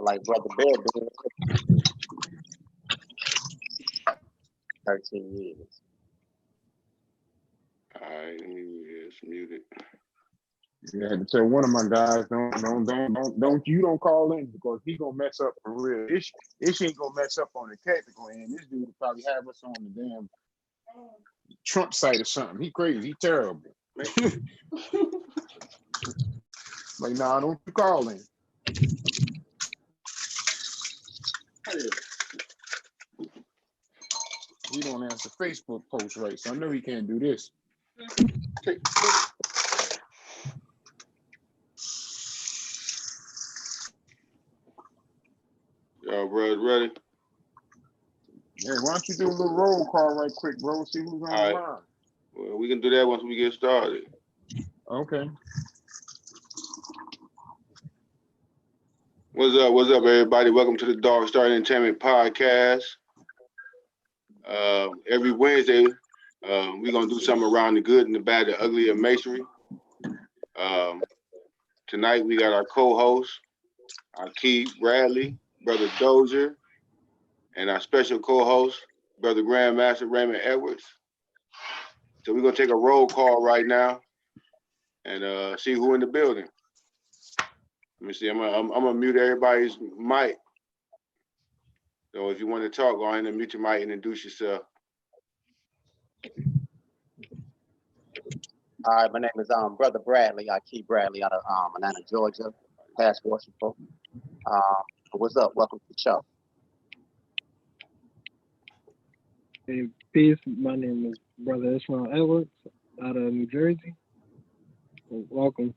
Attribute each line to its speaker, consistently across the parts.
Speaker 1: like Brother Bear been 13 years.
Speaker 2: All right, it's muted.
Speaker 3: Yeah, I had to tell one of my guys, don't call in because he gonna mess up for real. Ish ain't gonna mess up on the technical end. This dude will probably have us on the damn Trump site or something. He crazy, he terrible. Like, nah, don't you call in. He don't answer Facebook posts right, so I know he can't do this.
Speaker 2: Y'all brothers ready?
Speaker 3: Yeah, why don't you do a little roll call right quick, bro? See who's on the line.
Speaker 2: Well, we can do that once we get started.
Speaker 3: Okay.
Speaker 2: What's up, everybody? Welcome to the Dark Star Entertainment Podcast. Every Wednesday, we're gonna do something around the good and the bad, the ugly of masonry. Tonight we got our co-host, our Key Bradley, Brother Dozier, and our special co-host, Brother Grandmaster Raymond Edwards. So we're gonna take a roll call right now and see who in the building. Let me see. I'm gonna mute everybody's mic. So if you want to talk, go ahead and mute your mic and introduce yourself.
Speaker 1: All right, my name is Brother Bradley. I keep Bradley out of Atlanta, Georgia, past Washington. What's up? Welcome to the show.
Speaker 4: Hey, peace. My name is Brother Ishmael Edwards out of New Jersey. Welcome.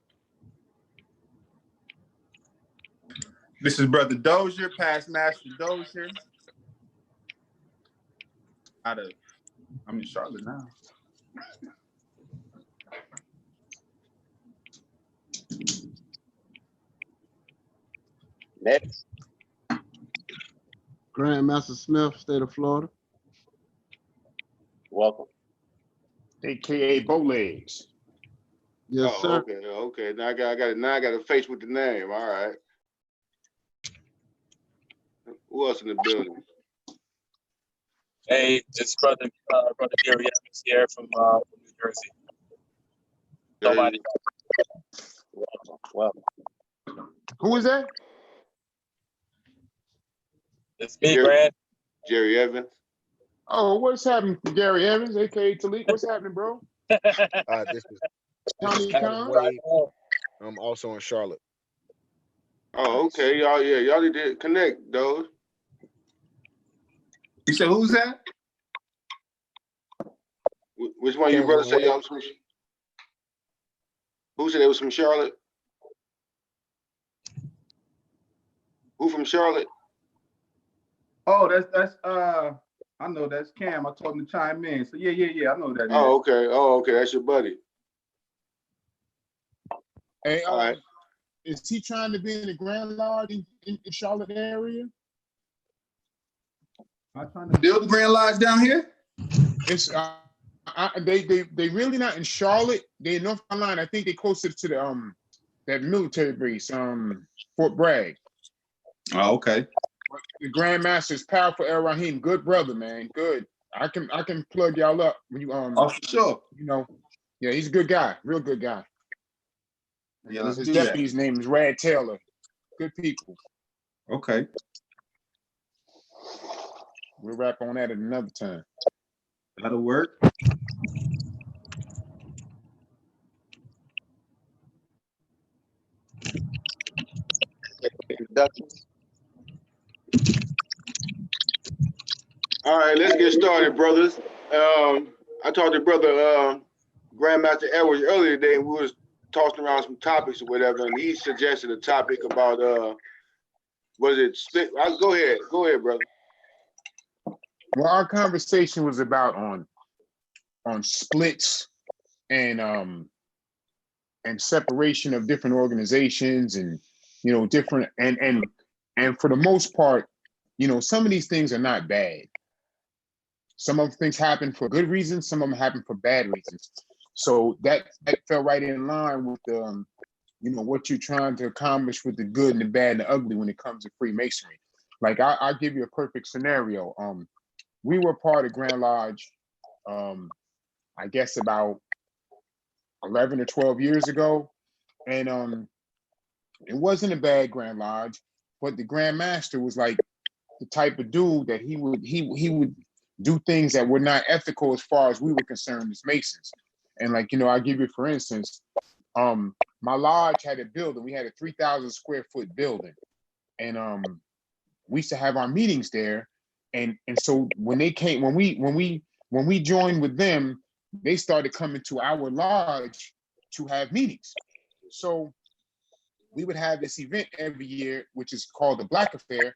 Speaker 5: This is Brother Dozier, past Master Dozier. I'm in Charlotte now.
Speaker 1: Next.
Speaker 6: Grandmaster Smith, state of Florida.
Speaker 1: Welcome.
Speaker 3: AKA Bowlegs.
Speaker 6: Yes, sir.
Speaker 2: Okay. Now I got a face with the name. All right. Who else in the building?
Speaker 7: Hey, it's Brother Gary Evans here from New Jersey. Nobody.
Speaker 1: Welcome.
Speaker 3: Who is that?
Speaker 7: It's me, Grant.
Speaker 2: Jerry Evans.
Speaker 3: Oh, what's happening, Gary Evans, aka Talik? What's happening, bro?
Speaker 8: This is
Speaker 3: Tommy Khan.
Speaker 8: Wade. I'm also in Charlotte.
Speaker 2: Oh, okay. Y'all need to connect, those.
Speaker 5: You said who's that?
Speaker 2: Which one of you brothers say y'all was from? Who said they was from Charlotte? Who from Charlotte?
Speaker 5: Oh, that's I know that's Cam. I told him to chime in. So yeah, I know that.
Speaker 2: Oh, okay. That's your buddy.
Speaker 3: Hey,
Speaker 2: all right.
Speaker 3: Is he trying to be in the Grand Lodge in Charlotte area?
Speaker 5: I'm trying to build the Grand Lodge down here.
Speaker 3: It's they really not in Charlotte. They in North Carolina. I think they closer to the that military base, Fort Bragg.
Speaker 5: Oh, okay.
Speaker 3: The Grandmaster is Powerful El Rahim, good brother, man, good. I can plug y'all up when you
Speaker 5: Oh, for sure.
Speaker 3: You know, yeah, he's a good guy, real good guy.
Speaker 5: Yeah, let's
Speaker 3: his
Speaker 5: do
Speaker 3: deputy's name is Rad Taylor. Good people.
Speaker 5: Okay.
Speaker 3: We'll wrap on that at another time.
Speaker 5: That'll work.
Speaker 1: Introductions.
Speaker 2: All right, let's get started, brothers. I talked to Brother Grandmaster Edwards earlier today, and we was tossing around some topics or whatever, and he suggested a topic about was it split? Go ahead, brother.
Speaker 3: Well, our conversation was about on splits and separation of different organizations and different and for the most part, some of these things are not bad. Some of things happen for good reasons, some of them happen for bad reasons. So that fell right in line with you know, what you're trying to accomplish with the good and the bad and the ugly when it comes to Freemasonry. Like I'll give you a perfect scenario. We were part of Grand Lodge, I guess about 11 or 12 years ago. And it wasn't a bad Grand Lodge, but the Grand Master was like the type of dude that he would do things that were not ethical as far as we were concerned as Masons. And like, you know, I'll give you, for instance, my lodge had a building. We had a 3,000 square foot building. And we used to have our meetings there. And so when they came, when we joined with them, they started coming to our lodge to have meetings. So we would have this event every year, which is called the Black Affair,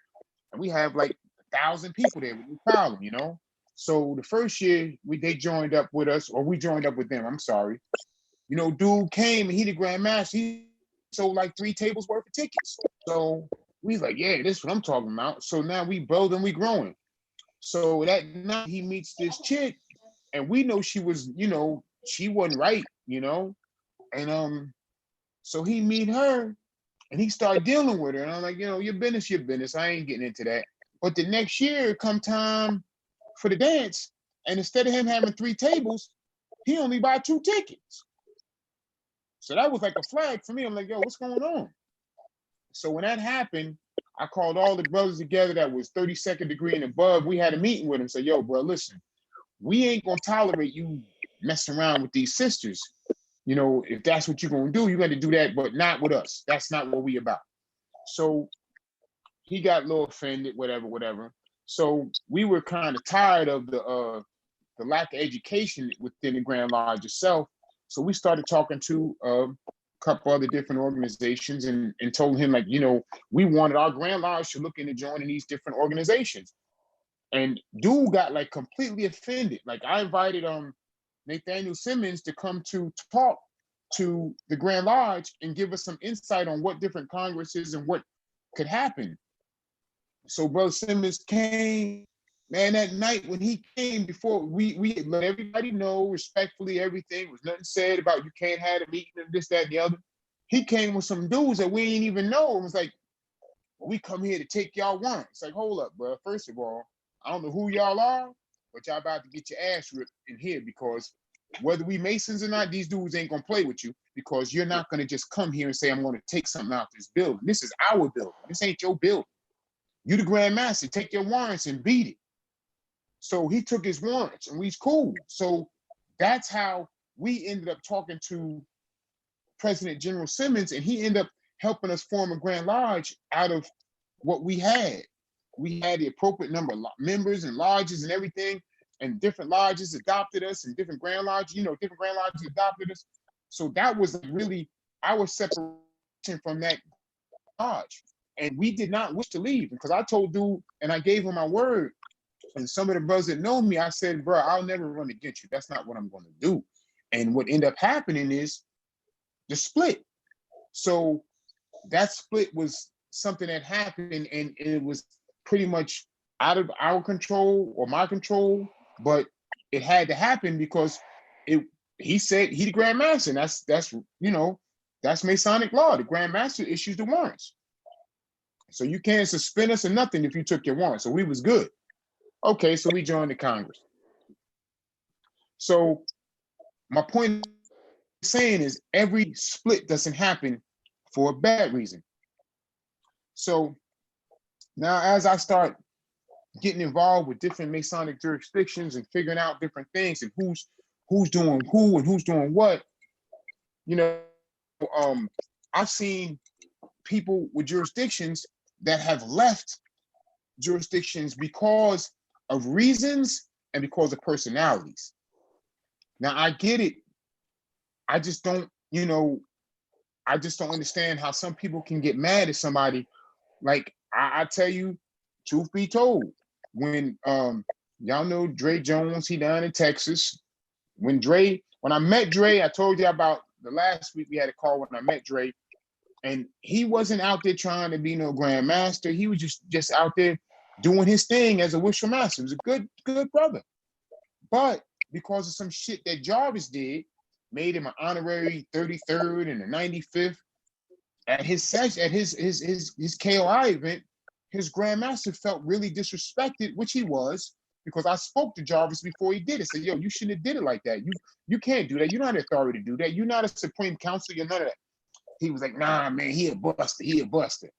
Speaker 3: and we have like 1,000 people there with no problem, you know. So the first year they joined up with us, or we joined up with them. I'm sorry. You know, dude came and he the Grand Master. He sold like 3 tables worth of tickets. So we like, yeah, this is what I'm talking about. So now we building, we growing. So that night he meets this chick, and we know she was, you know, she wasn't right, you know, and so he meet her. And he started dealing with her. And I'm like, you know, your business, your business. I ain't getting into that. But the next year, come time for the dance, and instead of him having 3 tables, he only bought 2 tickets. So that was like a flag for me. I'm like, yo, what's going on? So when that happened, I called all the brothers together that was 32nd degree and above. We had a meeting with them. Say, yo, bro, listen, we ain't gonna tolerate you messing around with these sisters. You know, if that's what you're gonna do, you got to do that, but not with us. That's not what we about. So he got a little offended, whatever. So we were kind of tired of the lack of education within the Grand Lodge itself. So we started talking to a couple other different organizations and told him, like, you know, we wanted our Grand Lodge to look into joining these different organizations. And dude got like completely offended. Like I invited Nathaniel Simmons to come to talk to the Grand Lodge and give us some insight on what different congresses and what could happen. So Brother Simmons came, man, that night when he came, before we let everybody know respectfully, everything was nothing said about you can't have a meeting and this, that, and the other. He came with some dudes that we ain't even know. It was like, well, we come here to take y'all one. It's like, hold up, bro. First of all, I don't know who y'all are, but y'all about to get your ass ripped in here, because whether we Masons or not, these dudes ain't gonna play with you, because you're not gonna just come here and say, I'm gonna take something out this building. This is our building. This ain't your building. You the Grand Master, take your warrants and beat it. So he took his warrants and we's cool. So that's how we ended up talking to President General Simmons, and he ended up helping us form a Grand Lodge out of what we had. We had the appropriate number of members and lodges and everything, and different lodges adopted us, and different Grand Lodges, you know, different Grand Lodges adopted us. So that was really our separation from that lodge. And we did not wish to leave, because I told dude, and I gave him my word, and some of the brothers that know me, I said, bro, I'll never run against you. That's not what I'm going to do. And what ended up happening is the split. So that split was something that happened, and it was pretty much out of our control or my control, but it had to happen because he said he the Grand Master, and that's you know, that's Masonic law. The Grand Master issues the warrants. So you can't suspend us or nothing if you took your warrant. So we was good. Okay, so we joined the Congress. So my point saying is every split doesn't happen for a bad reason. So now as I start getting involved with different Masonic jurisdictions and figuring out different things and who's doing who and who's doing what, you know, I've seen people with jurisdictions that have left jurisdictions because of reasons and because of personalities. Now I get it. I just don't, you know, I just don't understand how some people can get mad at somebody. Like I tell you, truth be told, when y'all know Dre Jones, he down in Texas. When I met Dre, I told you about the last week we had a call when I met Dre, and he wasn't out there trying to be no Grand Master. He was just out there doing his thing as a Wishful Master. He was a good brother. But because of some shit that Jarvis did, made him an honorary 33rd and a 95th, at his session, at his KOI event, his grandmaster felt really disrespected, which he was, because I spoke to Jarvis before he did it. Said, yo, you shouldn't have did it like that. You can't do that. You're not the authority to do that. You're not a supreme council. You're none of that. He was like, nah, man, he a buster. He a buster.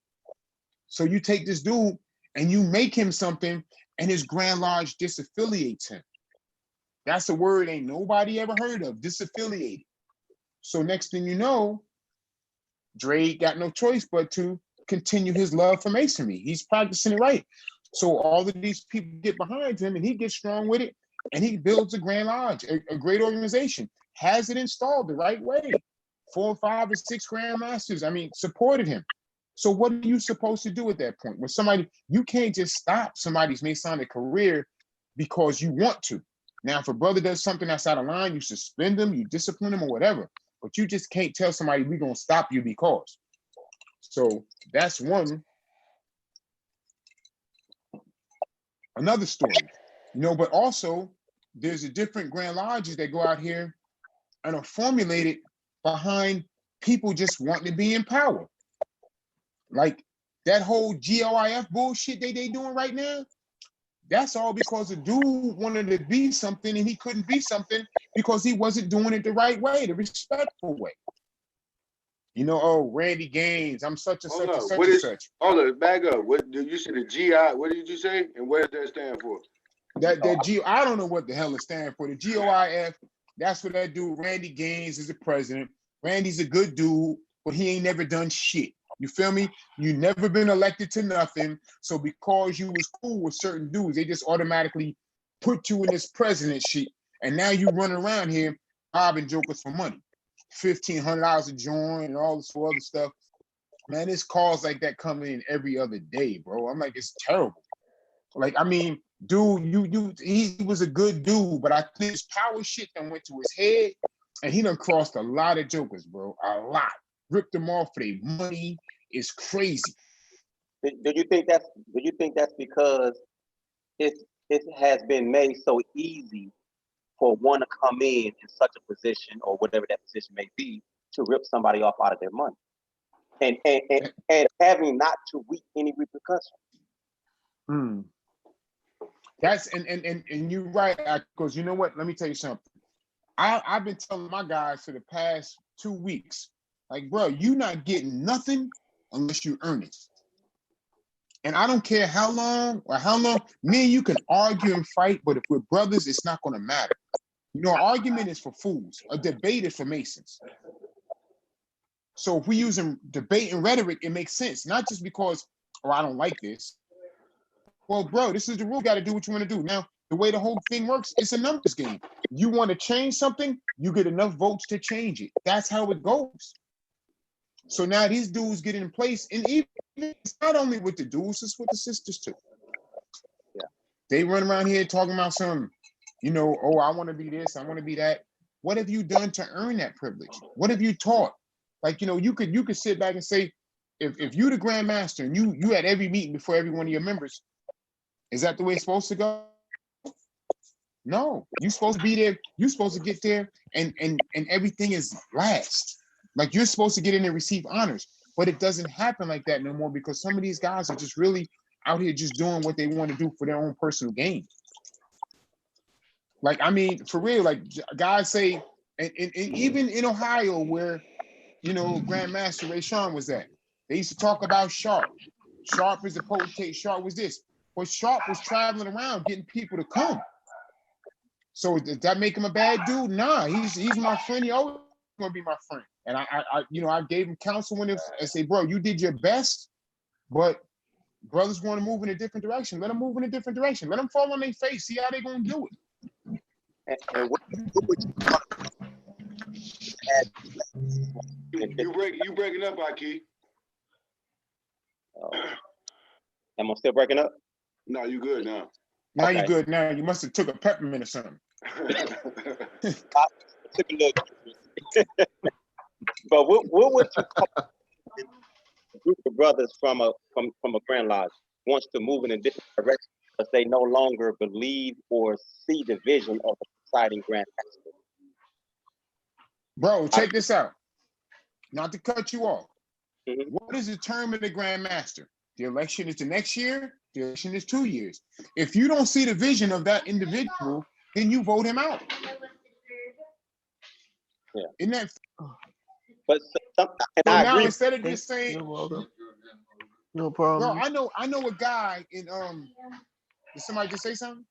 Speaker 3: So you take this dude and you make him something, and his Grand Lodge disaffiliates him. That's a word ain't nobody ever heard of, disaffiliated. So next thing you know, Dre got no choice but to continue his love for masonry. He's practicing it right. So all of these people get behind him and he gets strong with it, and he builds a Grand Lodge, a great organization, has it installed the right way. 4, 5, or 6 grandmasters, I mean, supported him. So what are you supposed to do at that point? When somebody, you can't just stop somebody's Masonic career because you want to. Now, if a brother does something that's out of line, you suspend them, you discipline them or whatever. But you just can't tell somebody we're gonna stop you because. So that's one. Another story, you know, but also there's a different Grand Lodges that go out here and are formulated behind people just wanting to be in power. Like that whole GOIF bullshit they doing right now, that's all because the dude wanted to be something and he couldn't be something because he wasn't doing it the right way, the respectful way. You know, oh, Randy Gaines, I'm such and such and such and such.
Speaker 2: Hold on, back up. What did you say? The GI? What did you say? And what does that stand for?
Speaker 3: I don't know what the hell it stands for. The GOIF, that's what that dude, Randy Gaines, is the president. Randy's a good dude, but he ain't never done shit. You feel me? You never been elected to nothing. So because you was cool with certain dudes, they just automatically put you in this presidency. And now you run around here robbing jokers for money. $1,500 a joint and all this other stuff. Man, there's calls like that coming in every other day, bro. I'm like, it's terrible. Like, I mean, dude, he was a good dude, but I think his power shit that went to his head, and he done crossed a lot of jokers, bro. A lot. Ripped them off for their money. It's crazy.
Speaker 1: Do you think that's because it has been made so easy for one to come in such a position or whatever that position may be to rip somebody off out of their money, and having not to reap any repercussions?
Speaker 3: That's and you're right, because you know what? Let me tell you something. I've been telling my guys for the past 2 weeks, like, bro, you not getting nothing unless you earn it. And I don't care how long, me and you can argue and fight, but if we're brothers, it's not gonna matter. You know, an argument is for fools. A debate is for Masons. So if we're using debate and rhetoric, it makes sense. Not just because, oh, I don't like this. Well, bro, this is the rule. You got to do what you want to do. Now, the way the whole thing works, it's a numbers game. You want to change something, you get enough votes to change it. That's how it goes. So now these dudes get in place, and even it's not only with the dudes, it's with the sisters too.
Speaker 1: Yeah.
Speaker 3: They run around here talking about some, you know, oh, I want to be this, I want to be that. What have you done to earn that privilege? What have you taught? Like, you know, you could sit back and say, if you the Grand Master and you at every meeting before every one of your members, is that the way it's supposed to go? No, you're supposed to be there. You're supposed to get there and everything is last. Like, you're supposed to get in and receive honors, but it doesn't happen like that no more because some of these guys are just really out here just doing what they want to do for their own personal gain. Like, I mean, for real, like guys say, and even in Ohio where, you know, Grandmaster Ray Sean was at, they used to talk about Sharp. Sharp is a potentate, Sharp was this. But Sharp was traveling around getting people to come. So does that make him a bad dude? Nah, he's my friend. He always gonna be my friend. And I you know, I gave him counsel when I say, bro, you did your best, but brothers want to move in a different direction. Let them move in a different direction. Let them fall on their face. See how they gonna do it.
Speaker 1: And what would
Speaker 2: you breaking up, Aki?
Speaker 1: Am I still breaking up?
Speaker 2: No, you good now.
Speaker 3: Now
Speaker 1: Okay.
Speaker 3: you good. Now you must have took a peppermint or something.
Speaker 1: Took a little. But what would you call a group of brothers from a Grand Lodge wants to move in a different direction because they no longer believe or see the vision of the presiding Grand Master?
Speaker 3: Bro, check this out. Not to cut you off.
Speaker 1: Mhm.
Speaker 3: What is the term of the grandmaster? The election is the next year. The election is 2 years. If you don't see the vision of that individual, then you vote him out.
Speaker 1: Yeah.
Speaker 3: Isn't that
Speaker 1: But and
Speaker 3: so?
Speaker 1: I
Speaker 3: Now
Speaker 1: agree.
Speaker 3: instead of just
Speaker 9: You're
Speaker 3: saying,
Speaker 9: welcome. No
Speaker 3: bro,
Speaker 9: problem.
Speaker 3: I know a guy in Did somebody just say something?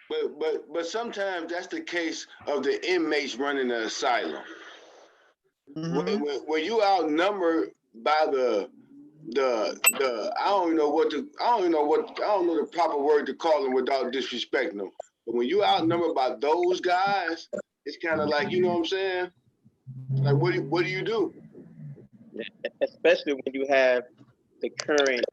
Speaker 2: But sometimes that's the case of the inmates running the asylum.
Speaker 3: Mm-hmm.
Speaker 2: When you outnumbered by the I don't know the proper word to call them without disrespecting them. But when you outnumbered by those guys, it's kind of like, you know what I'm saying? Like what do you do?
Speaker 1: Especially when you have the current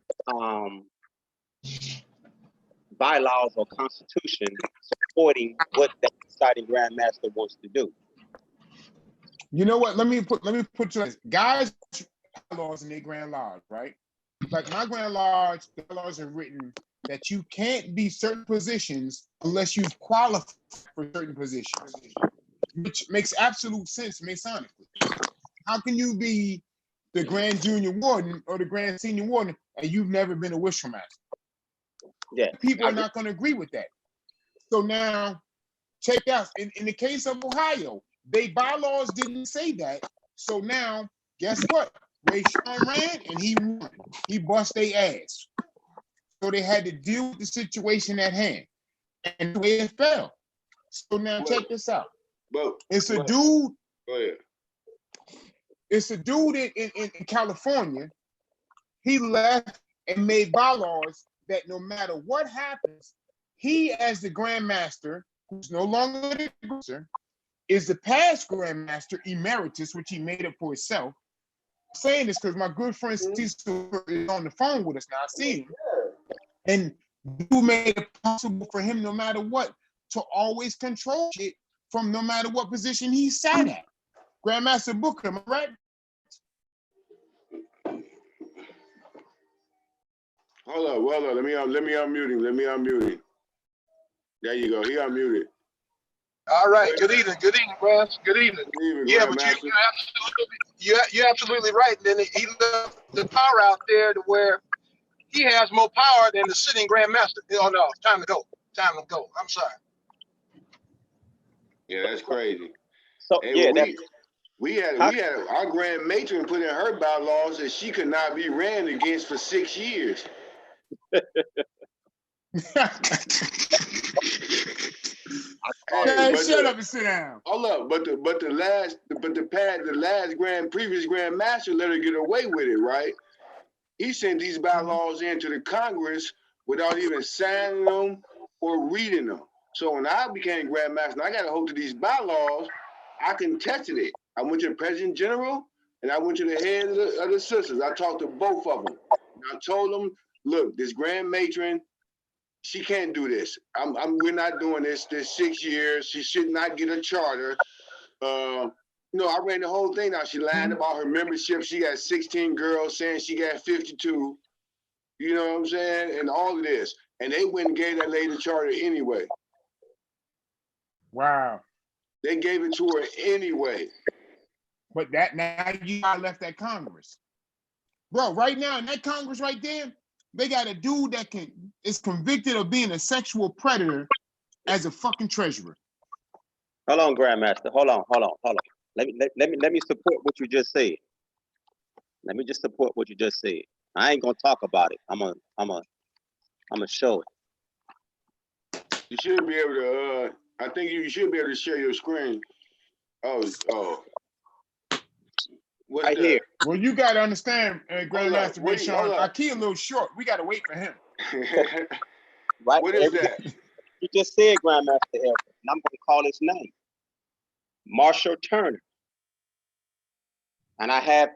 Speaker 1: bylaws or constitution supporting what that deciding grandmaster wants to do.
Speaker 3: You know what? Let me put you guys laws in their grand lodge, right? Like my grand lodge, the laws are written that you can't be certain positions unless you qualify for certain positions, which makes absolute sense masonically. How can you be the grand junior warden or the grand senior warden and you've never been a whistle master?
Speaker 1: Yeah,
Speaker 3: People are not going to agree with that. So now, check out in the case of Ohio, they bylaws didn't say that. So now, guess what? Ray Sean ran and he won. He bust their ass. So they had to deal with the situation at hand. And the way it fell. So now check this out. It's a dude.
Speaker 2: Go ahead.
Speaker 3: It's a dude in California. He left and made bylaws that no matter what happens, he as the grandmaster, who's no longer the producer, is the past grandmaster emeritus, which he made up for himself. I'm saying this because my good friend Cecil is on the phone with us now. I see him. And you made it possible for him, no matter what, to always control shit from no matter what position he sat at. Grandmaster Booker, am I right?
Speaker 2: Hold up. Let me unmute him. There you go. He unmuted.
Speaker 10: All right. Good evening, Grams. Good evening.
Speaker 2: Good evening,
Speaker 10: Yeah, but
Speaker 2: Grandmaster.
Speaker 10: you're absolutely right. Then he left the power out there to where he has more power than the sitting grandmaster. Oh no, time to go. I'm sorry.
Speaker 2: Yeah, that's crazy.
Speaker 1: So
Speaker 2: And
Speaker 1: yeah,
Speaker 2: we had our grand matron put in her bylaws that she could not be ran against for 6 years.
Speaker 3: Hey, shut up and sit down.
Speaker 2: Hold up, but the previous grand master let her get away with it, right? He sent these bylaws into the Congress without even signing them or reading them. So when I became grand master, and I got a hold of these bylaws, I contested it. I went to the President General and I went to the head of the sisters. I talked to both of them. And I told them, look, this grand matron, she can't do this. We're not doing this 6 years. She should not get a charter. No, I ran the whole thing out. She lied about her membership. She got 16 girls saying she got 52. You know what I'm saying? And all of this. And they went and gave that lady the charter anyway.
Speaker 3: Wow.
Speaker 2: They gave it to her anyway.
Speaker 3: But that now you left that Congress. Bro, right now in that Congress right there, they got a dude that is convicted of being a sexual predator as a fucking treasurer.
Speaker 1: hold on, Grandmaster. Hold on. Let me support what you just said. Let me just support what you just said. I ain't gonna talk about it. I'm gonna show it.
Speaker 2: You should be able to. I think you should be able to share your screen. Oh. What's
Speaker 1: right
Speaker 2: that?
Speaker 1: here.
Speaker 3: Well, you got to understand, Grandmaster Ray Sean,
Speaker 2: hold
Speaker 3: our
Speaker 2: up.
Speaker 3: key a little short. We got to wait for him.
Speaker 1: Right.
Speaker 2: What is that?
Speaker 1: You just said Grandmaster Elder, and I'm gonna call his name. Marshall Turner. And I have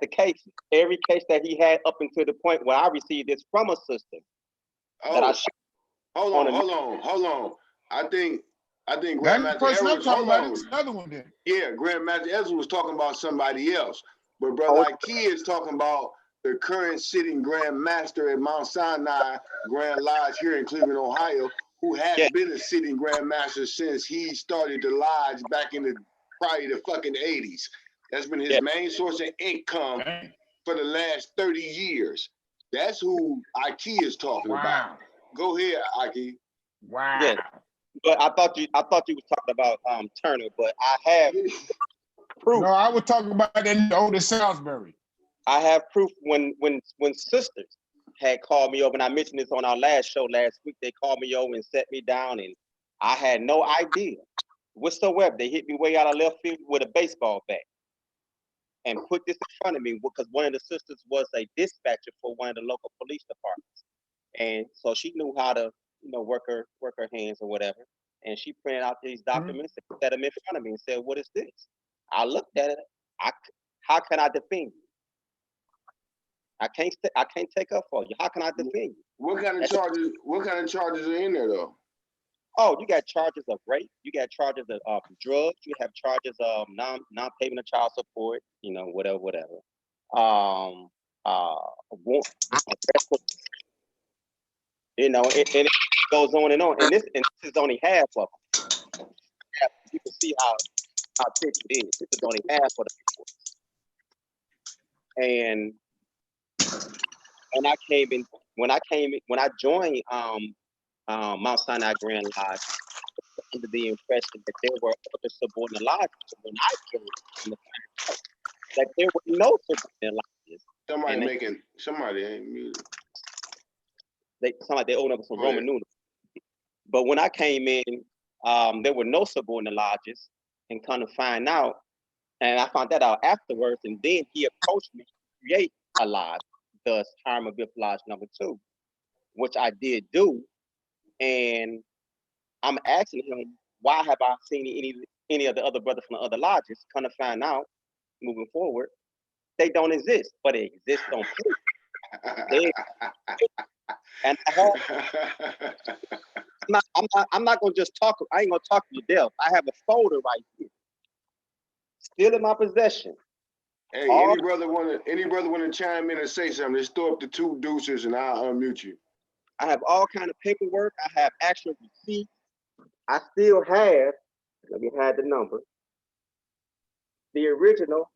Speaker 1: the cases, every case that he had up until the point where I received this from a sister.
Speaker 2: Oh, hold on. I think
Speaker 3: That's the
Speaker 2: Grandmaster
Speaker 3: person I'm
Speaker 2: Edwards.
Speaker 3: talking
Speaker 2: Hold
Speaker 3: about.
Speaker 2: on.
Speaker 3: It's another one then.
Speaker 2: Yeah, Grandmaster Edwards was talking about somebody else, but Brother Ike is talking about the current sitting Grand Master at Mount Sinai Grand Lodge here in Cleveland, Ohio, who has been a sitting Grand Master since he started the lodge back in probably the fucking 80s. That's been his main source of income for the last 30 years. That's who Aki is talking about.
Speaker 3: Wow.
Speaker 2: Go ahead, Aki.
Speaker 3: Wow.
Speaker 1: Yeah. But I thought you was talking about Turner, but I have proof.
Speaker 3: No, I was talking about that older Salisbury.
Speaker 1: I have proof when sisters had called me over, and I mentioned this on our last show last week. They called me over and set me down, and I had no idea whatsoever. They hit me way out of left field with a baseball bat and put this in front of me because one of the sisters was a dispatcher for one of the local police departments, and so she knew how to, work her hands or whatever. And she printed out these documents and set them in front of me and said, "What is this?" I looked at it. How can I defend you? I can't take up for you. How can I defend you?
Speaker 2: What kind of charges? What kind of charges are in there though?
Speaker 1: Oh, you got charges of rape. You got charges of drugs. You have charges of non-payment of child support. Whatever. And it goes on and on. And this is only half of them. You can see how thick it is. This is only half of the reports. And when I joined Mount Sinai Grand Lodge, under the impression that there were other subordinate lodges. When I joined, that there were no subordinate lodges.
Speaker 2: Somebody ain't muted.
Speaker 1: They owned up some Roman numerals. But when I came in, there were no subordinate lodges, and kind of find out, and I found that out afterwards. And then he approached me to create a lodge, thus Hiram Abiff Lodge number 2, which I did do. And I'm asking him, why have I seen any of the other brothers from the other lodges? Kind of find out, moving forward, they don't exist, but they exist on paper. And I'm not gonna just talk. I ain't gonna talk to you death. I have a folder right here, still in my possession.
Speaker 2: Hey, any brother want to chime in and say something? Just throw up the 2 deuces and I'll unmute you.
Speaker 1: I have all kind of paperwork. I have actual receipts. I still have. Let me have the number. The original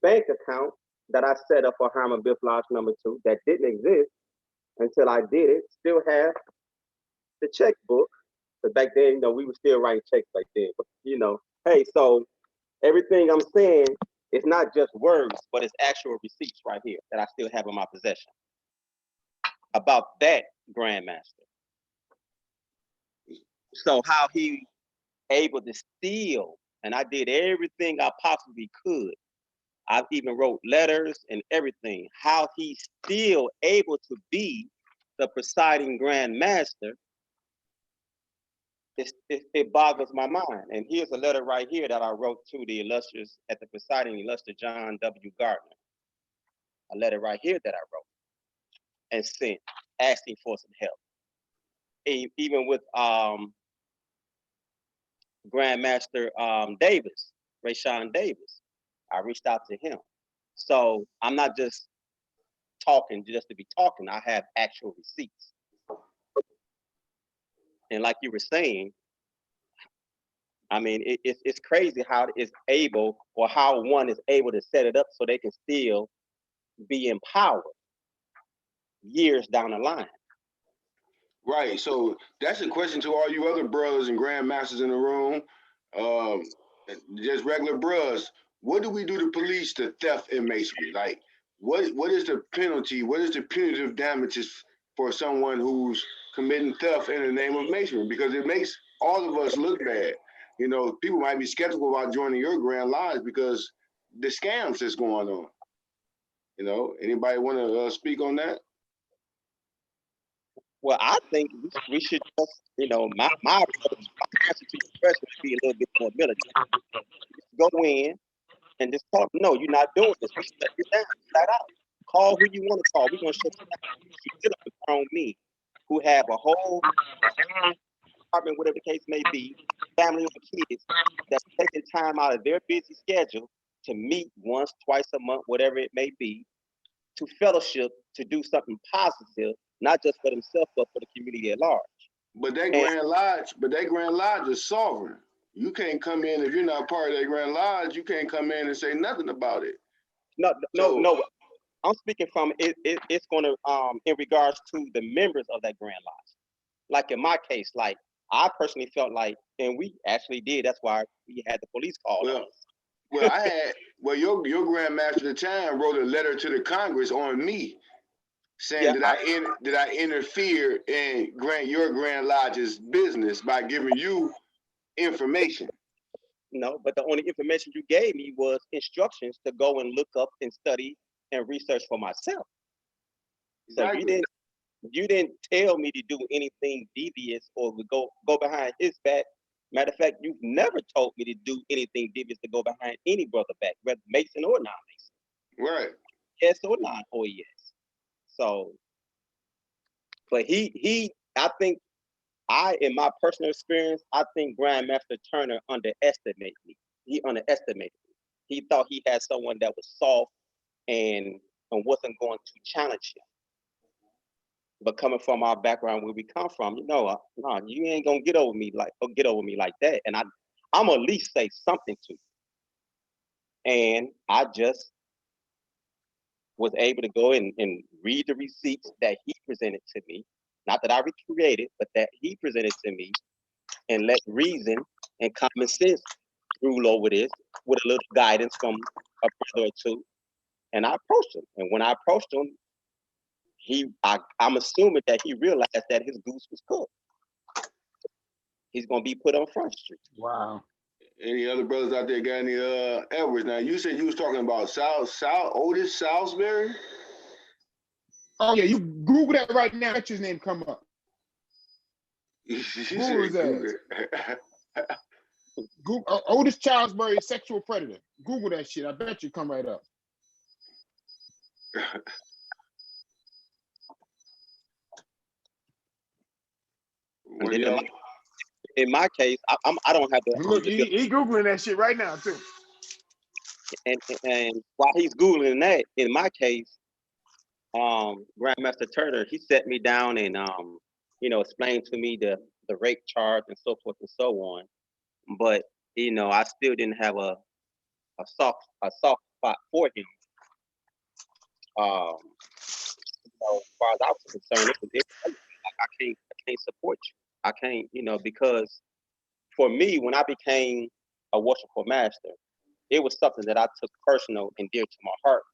Speaker 1: bank account that I set up for Hiram Abiff Lodge number 2 that didn't exist until I did it. Still have the checkbook. But back then, we were still writing checks like that. But hey, so everything I'm saying is not just words, but it's actual receipts right here that I still have in my possession about that Grandmaster. So how he able to steal, and I did everything I possibly could. I even wrote letters and everything. How he's still able to be the presiding Grand Master, it boggles my mind. And here's a letter right here that I wrote to the presiding illustrious John W. Gardner. A letter right here that I wrote and sent, asking for some help. Even with Grandmaster Davis, Rayshawn Davis, I reached out to him. So I'm not just talking just to be talking. I have actual receipts. And like you were saying, I mean, it's crazy how it's able, or how one is able to set it up so they can still be empowered years down the line.
Speaker 2: Right. So that's a question to all you other brothers and grandmasters in the room. Just regular bros. What do we do to police the theft in masonry? Like, what is the penalty? What is the punitive damages for someone who's committing theft in the name of masonry? Because it makes all of us look bad. People might be skeptical about joining your Grand Lodge because the scams that's going on. Anybody want to speak on that?
Speaker 1: Well, I think we should just, my answer to your question would be a little bit more militant. Go in and just talk. No, you're not doing this. We shut you down, flat out. Call who you want to call. We're gonna shut you down. You sit up in front of me, who have a whole apartment, whatever the case may be, family or kids, that's taking time out of their busy schedule to meet once, twice a month, whatever it may be, to fellowship, to do something positive, not just for themselves, but for the community at large.
Speaker 2: But that Grand Lodge is sovereign. You can't come in if you're not part of that Grand Lodge. You can't come in and say nothing about it.
Speaker 1: No. I'm speaking from it's going to in regards to the members of that Grand Lodge. Like in my case, like I personally felt like, and we actually did. That's why we had the police call.
Speaker 2: Well, your Grand Master at the time wrote a letter to the Congress on me, saying that I interfere in your Grand Lodge's business by giving you information.
Speaker 1: No, but the only information you gave me was instructions to go and look up and study and research for myself.
Speaker 2: Exactly.
Speaker 1: So you didn't tell me to do anything devious or to go behind his back. Matter of fact, you've never told me to do anything devious to go behind any brother back, whether Mason or non-Mason.
Speaker 2: Right.
Speaker 1: Yes or not, or yes. So, but I think in my personal experience, I think Grandmaster Turner underestimated me. He underestimated me. He thought he had someone that was soft and wasn't going to challenge him. But coming from our background where we come from, no, you ain't gonna get over me like that. And I'm gonna at least say something to you. And I just was able to go and read the receipts that he presented to me. Not that I recreated, but that he presented to me, and let reason and common sense rule over this with a little guidance from a brother or two. And I approached him. And when I approached him, I'm assuming that he realized that his goose was cooked. He's gonna be put on Front Street.
Speaker 3: Wow.
Speaker 2: Any other brothers out there got any Edwards? Now you said you was talking about Otis Salisbury.
Speaker 3: Oh yeah, you Google that right now. Let his name come up. Google his ass. Google, Otis Salisbury, sexual predator. Google that shit. I bet you come right up.
Speaker 1: In my case, I don't have to.
Speaker 3: Look, he googling that shit right now too.
Speaker 1: And while he's googling that, in my case, Grandmaster Turner, he set me down and explained to me the rape charge and so forth and so on. But I still didn't have a soft spot for him. As far as I was concerned, I can't support you. I can't, because for me, when I became a worshipful master, it was something that I took personal and dear to my heart.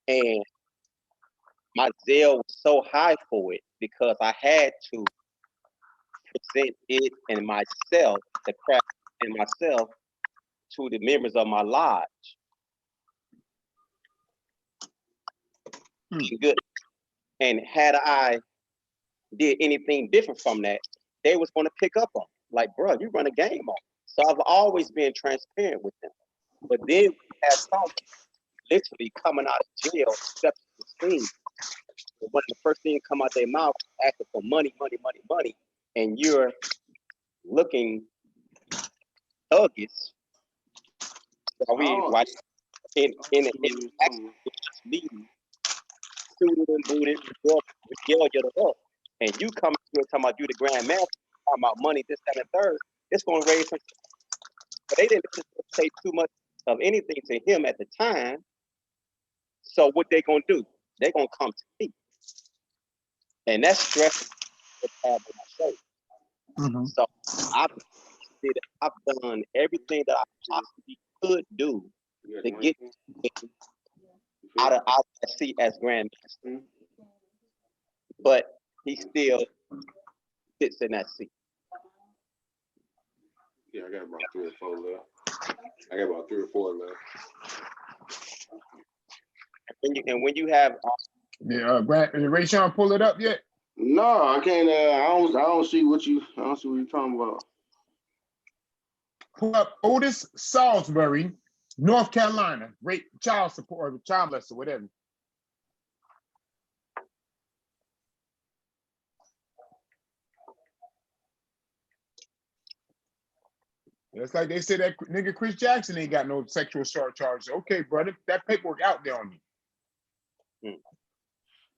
Speaker 1: And my zeal was so high for it because I had to present it and myself, the craft and myself, to the members of my lodge. Good. And had I did anything different from that, they was going to pick up on it. Like, bro, you run a game on. So I've always been transparent with them. But then we had some literally coming out of jail, stepping to the scene. One of the first things come out their mouth, asking for money, and you're looking thuggish. Why in meeting, suited and booted, regalia it up, and you come here talking about you the Grand Master, talking about money, this, that, and third. It's going to raise some. But they didn't say too much of anything to him at the time. So what they going to do? They're going to come to me. And that's stress. So I've done everything that I possibly could do to get out of that seat as Grandmaster. But he still sits in that seat.
Speaker 2: Yeah, I got about 3 or 4 left. I got about 3 or 4 left.
Speaker 1: And when you have
Speaker 3: Ray Sean pull it up yet?
Speaker 2: No, I can't. I don't see what you're talking about.
Speaker 3: Pull up Otis Salisbury, North Carolina, rape, child support, or child molester, whatever. It's like they said that nigga Chris Jackson ain't got no sexual assault charges. Okay, brother, that paperwork out there on me.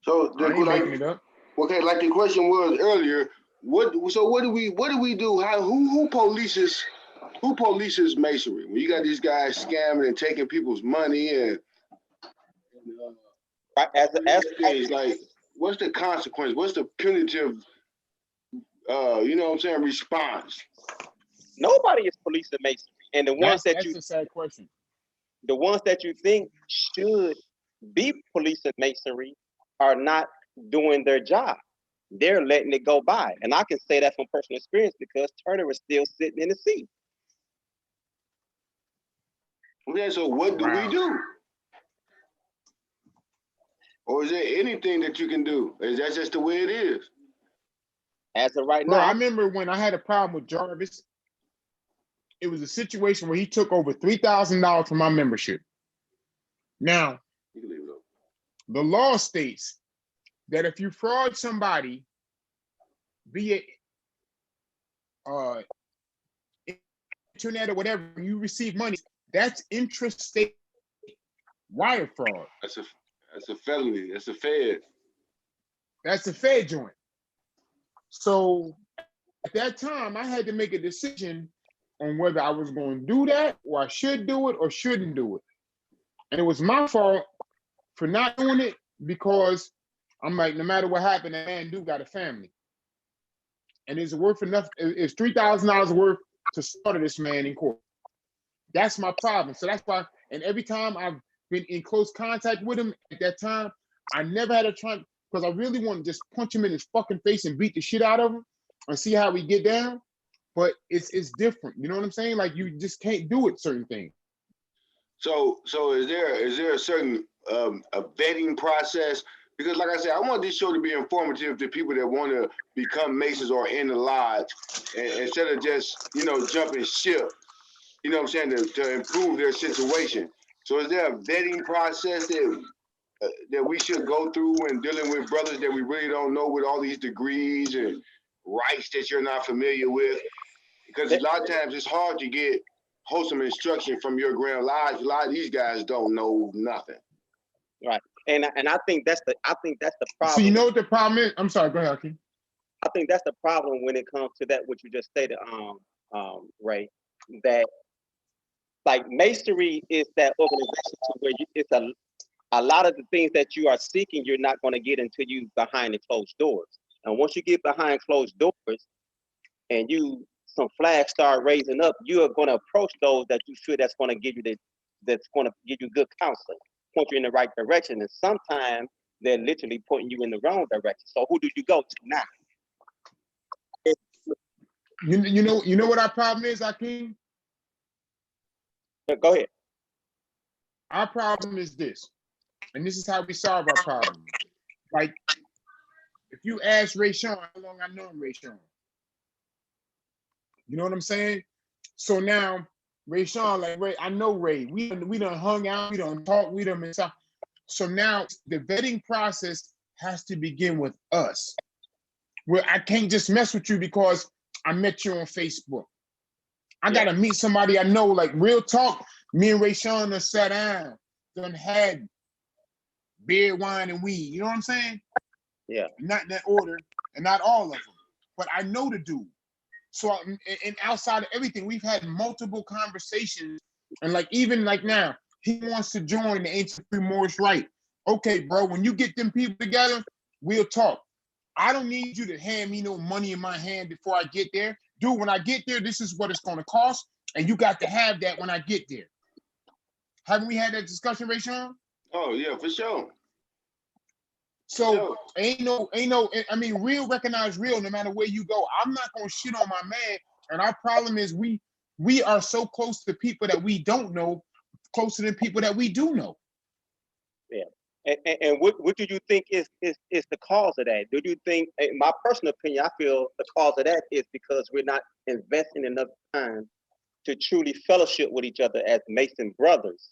Speaker 2: So
Speaker 3: I ain't making it up.
Speaker 2: Okay, like the question was earlier, what do we do? Who polices masonry? When you got these guys scamming and taking people's money and
Speaker 1: right?
Speaker 2: As like, what's the consequence? What's the punitive? You know what I'm saying? Response.
Speaker 1: Nobody is policing masonry, and
Speaker 3: That's a sad question.
Speaker 1: the ones that you think should be policing masonry are not doing their job. They're letting it go by, and I can say that from personal experience because Turner is still sitting in the seat.
Speaker 2: Okay, so what do we do? Or is there anything that you can do? Is that just the way it is?
Speaker 1: As of right
Speaker 3: Bro,
Speaker 1: now,
Speaker 3: I remember when I had a problem with Jarvis, it was a situation where he took over $3,000 from my membership. Now,
Speaker 2: You can leave it up.
Speaker 3: the law states that if you fraud somebody via internet or whatever, you receive money, that's intrastate wire fraud.
Speaker 2: That's a felony. That's a fed.
Speaker 3: That's a Fed joint. So at that time, I had to make a decision on whether I was going to do that, or I should do it, or shouldn't do it. And it was my fault for not doing it because I'm like, no matter what happened, that man do got a family. And it's worth enough, it's $3,000 worth to slaughter this man in court. That's my problem. So that's why, and every time I've been in close contact with him at that time, I never had a try, because I really want to just punch him in his fucking face and beat the shit out of him and see how we get down. But it's different. You know what I'm saying? Like, you just can't do it, certain things.
Speaker 2: So is there a certain a vetting process? Because like I said, I want this show to be informative to people that want to become Masons or in the lodge, and instead of just, you know, jumping ship, you know what I'm saying, to improve their situation. So is there a vetting process that we should go through when dealing with brothers that we really don't know with all these degrees and rights that you're not familiar with? Because a lot of times it's hard to get wholesome instruction from your Grand Lodge. A lot of these guys don't know nothing.
Speaker 1: right? And I think that's the problem.
Speaker 3: So you know what the problem is? I'm sorry, go ahead, Akeem.
Speaker 1: I think that's the problem when it comes to that what you just stated, Ray. That like masonry is that organization to where it's a lot of the things that you are seeking, you're not going to get until you behind the closed doors. And once you get behind closed doors, and some flags start raising up, you are going to approach those that you feel that's going to give you good counseling, point you in the right direction. And sometimes they're literally pointing you in the wrong direction. So who do you go to now?
Speaker 3: You know what our problem is, Akeem?
Speaker 1: Go ahead.
Speaker 3: Our problem is this, and this is how we solve our problem. Like, if you ask Ray Sean how long I know him, Ray Sean. You know what I'm saying? So now Ray Sean, like, Ray, I know Ray. We done hung out, we done talked, we done been talking. So now the vetting process has to begin with us. Where I can't just mess with you because I met you on Facebook. I gotta meet somebody I know, like real talk. Me and Ray Sean done sat down, done had beer, wine, and weed. You know what I'm saying?
Speaker 1: Yeah.
Speaker 3: Not in that order, and not all of them. But I know the dude. So, and outside of everything, we've had multiple conversations. And like, even like now, he wants to join the Ancient Remorse Right. Okay, bro, when you get them people together, we'll talk. I don't need you to hand me no money in my hand before I get there. Dude, when I get there, this is what it's going to cost. And you got to have that when I get there. Haven't we had that discussion, Ray Sean?
Speaker 2: Oh, yeah, for sure.
Speaker 3: So ain't no, I mean, real recognize real no matter where you go. I'm not going to shit on my man. And our problem is we are so close to people that we don't know, closer than people that we do know.
Speaker 1: Yeah. And what do you think is the cause of that? Do you think, in my personal opinion, I feel the cause of that is because we're not investing enough time to truly fellowship with each other as Mason brothers.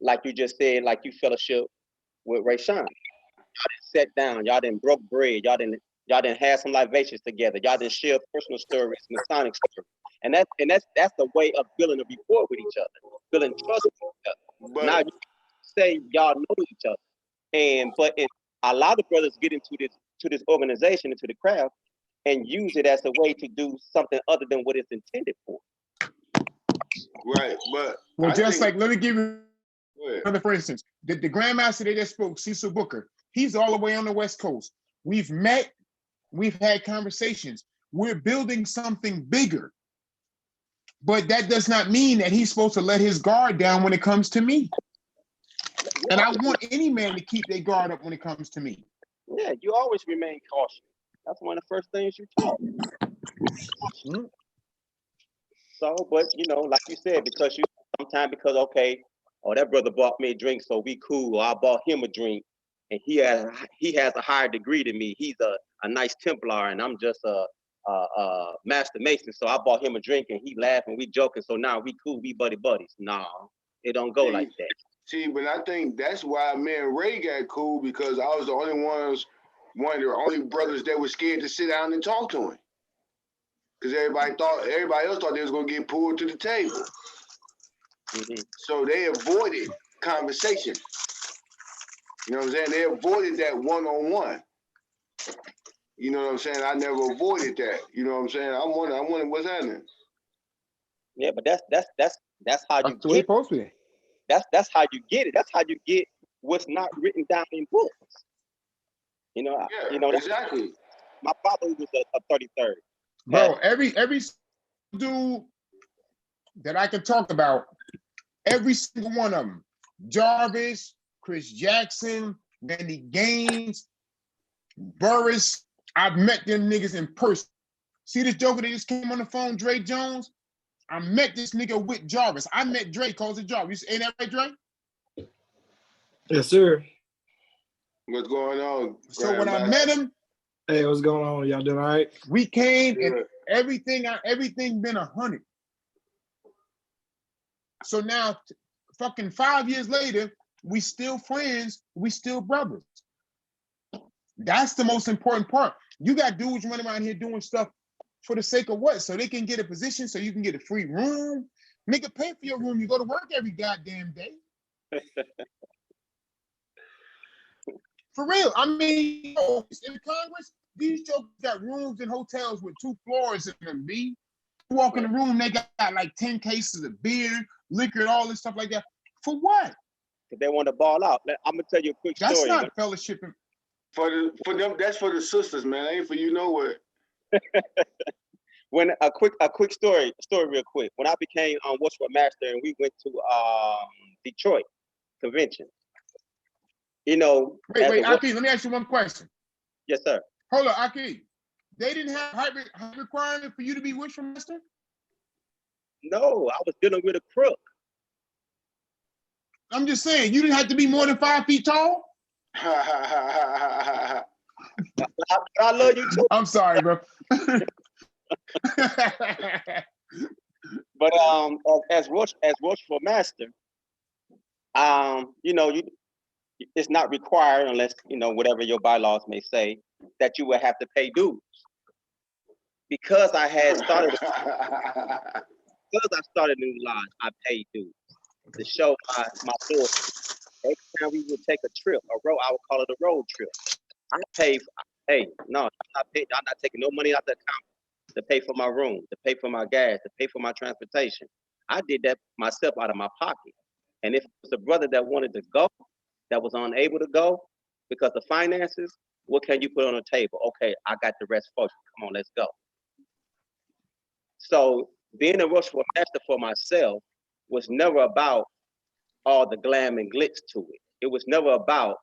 Speaker 1: Like you just said, like you fellowship with Ray Sean. Y'all didn't sit down, y'all didn't broke bread, y'all didn't have some libations together, y'all didn't share personal stories, Masonic stories. And that's the way of building a rapport with each other, building trust with each other.
Speaker 2: But
Speaker 1: now you say y'all know each other. But a lot of brothers get into this organization, into the craft, and use it as a way to do something other than what it's intended for.
Speaker 2: right, but
Speaker 3: well, just like let me give you Brother, for instance, the Grandmaster that just spoke, Cecil Booker, he's all the way on the West Coast. We've met, we've had conversations. We're building something bigger. But that does not mean that he's supposed to let his guard down when it comes to me. And I want any man to keep their guard up when it comes to me.
Speaker 1: Yeah, you always remain cautious. That's one of the first things you taught. So, but you know, like you said, because you sometimes because okay, oh that brother bought me a drink, so we cool. Or I bought him a drink, and he has a higher degree than me. He's a nice Templar, and I'm just a Master Mason. So I bought him a drink, and he laughing, we joking. So now we cool, we buddies. No, it don't go like that.
Speaker 2: See, but I think that's why me and Ray got cool, because I was the only one of the only brothers that was scared to sit down and talk to him. Because everybody else thought they was gonna get pulled to the table. So they avoided conversation. You know what I'm saying? They avoided that one-on-one. You know what I'm saying? I never avoided that. You know what I'm saying? I'm wondering what's happening.
Speaker 1: Yeah, but that's how you
Speaker 3: get it.
Speaker 1: That's how you get it. That's how you get what's not written down in books. You know,
Speaker 2: exactly.
Speaker 1: My father was a 33rd.
Speaker 3: Bro, every dude that I can talk about, every single one of them, Jarvis, Chris Jackson, Randy Gaines, Burris, I've met them niggas in person. See this joker that just came on the phone, Dre Jones? I met this nigga with Jarvis. I met Dre, calls it Jarvis. Ain't that right, Dre?
Speaker 4: Yes, sir.
Speaker 2: What's going on?
Speaker 3: So when I met him,
Speaker 4: hey, what's going on? Y'all doing all right?
Speaker 3: We came and everything been 100. So now, fucking 5 years later, we still friends, we still brothers. That's the most important part. You got dudes running around here doing stuff for the sake of what? So they can get a position, so you can get a free room. Nigga, pay for your room. You go to work every goddamn day. For real. I mean, in Congress, these jokers got rooms in hotels with 2 floors in them, B. You walk in the room, they got like 10 cases of beer, liquor, and all this stuff like that. For what?
Speaker 1: Because they want to ball out. I'm going to tell you a quick story.
Speaker 3: That's not fellowshipping.
Speaker 2: For them, that's for the sisters, man. Ain't for you nowhere.
Speaker 1: When a quick story real quick. When I became Watchful Master and we went to Detroit convention, you know.
Speaker 3: Wait, Aki, let me ask you one question.
Speaker 1: Yes, sir.
Speaker 3: Hold on, Aki. They didn't have height requirement for you to be Watchful Master?
Speaker 1: No, I was dealing with a crook.
Speaker 3: I'm just saying, you didn't have to be more than 5 feet tall?
Speaker 1: I love you too.
Speaker 3: I'm sorry, bro.
Speaker 1: But as Watchful Master, you know, it's not required unless, you know, whatever your bylaws may say, that you will have to pay dues. Because I had started New Lodge, I paid dues to show my loyalty. Every time we would take a trip, I would call it a road trip. I paid. Hey, no, I'm not taking no money out the account to pay for my room, to pay for my gas, to pay for my transportation. I did that myself out of my pocket. And if it's a brother that wanted to go, that was unable to go because of finances, what can you put on the table? Okay, I got the rest for you. Come on, let's go. So being a Watchful Master for myself was never about all the glam and glitz to it. It was never about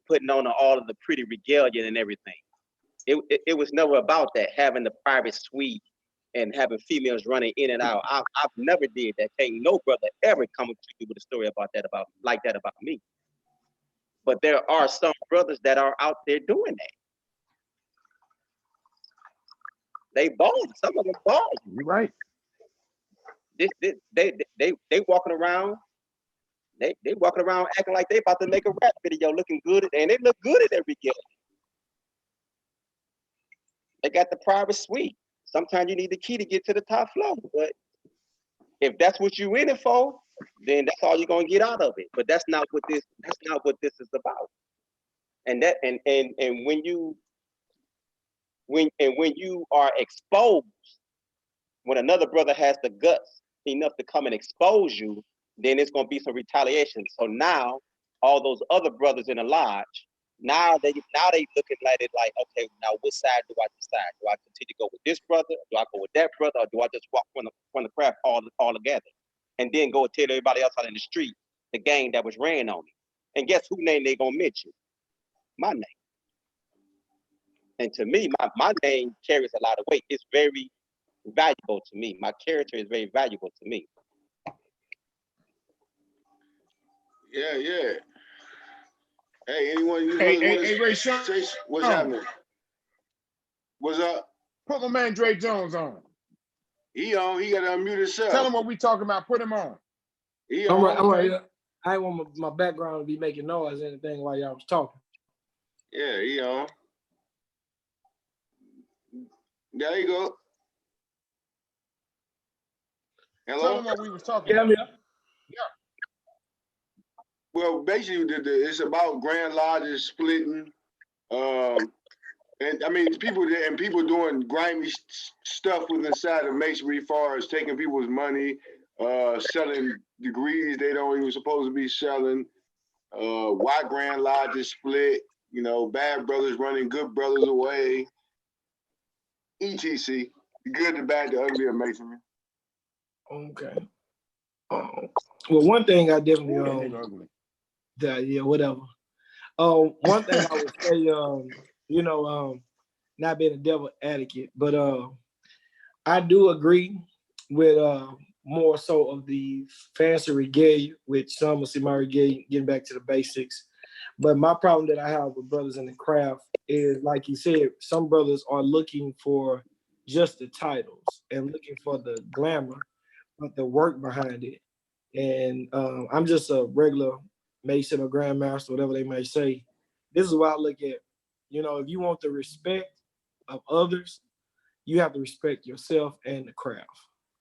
Speaker 1: putting on all of the pretty regalia and everything. It was never about that, having the private suite and having females running in and out. I've never did that. Ain't no brother ever come to you with a story about me. But there are some brothers that are out there doing that. They balling. Some of them balling.
Speaker 3: You're right.
Speaker 1: They walking around. They walking around acting like they about to make a rap video, looking good, and they look good at their regalia. They got the private suite. Sometimes you need the key to get to the top floor. But if that's what you in it for, then that's all you're gonna get out of it. But that's not what this is about. And when you are exposed, when another brother has the guts enough to come and expose you, then it's gonna be some retaliation. So now all those other brothers in the lodge, now they looking at it like, okay, now which side do I decide? Do I continue to go with this brother? Do I go with that brother? Or do I just walk from the craft all together? And then go and tell everybody else out in the street the game that was ran on me. And guess who name they gonna mention? My name. And to me, my name carries a lot of weight. It's very valuable to me. My character is very valuable to me.
Speaker 2: Yeah, yeah. Hey, anyone you
Speaker 3: Hey, Ray Sean,
Speaker 2: say what's happening? What's up?
Speaker 3: put my man Dre Jones on.
Speaker 2: He on. He got to unmute himself.
Speaker 3: Tell him what we talking about. Put him on.
Speaker 2: He
Speaker 9: I'm
Speaker 2: on.
Speaker 9: right. I'm right. Yeah. I didn't want my background to be making noise or anything while y'all was talking.
Speaker 2: Yeah, he on. There you go.
Speaker 3: Tell
Speaker 2: Hello?
Speaker 3: him what we was talking
Speaker 9: Yeah,
Speaker 3: about.
Speaker 9: yeah.
Speaker 2: Well, basically, it's about Grand Lodges splitting. And I mean, people doing grimy stuff with inside of Masonry, as far as taking people's money, selling degrees they don't even supposed to be selling. Why Grand Lodges split? You know, bad brothers running good brothers away. ETC, the good, the bad, the ugly of Masonry.
Speaker 9: Okay. Well, one thing I definitely
Speaker 3: Ugly.
Speaker 9: yeah, whatever. One thing I would say, not being a devil advocate, but I do agree with more so of the fancy regalia, which some will see my regalia, getting back to the basics. But my problem that I have with brothers in the craft is, like you said, some brothers are looking for just the titles and looking for the glamour, but the work behind it. And I'm just a regular Mason or Grandmaster, whatever they may say. This is what I look at. If you want the respect of others, you have to respect yourself and the craft.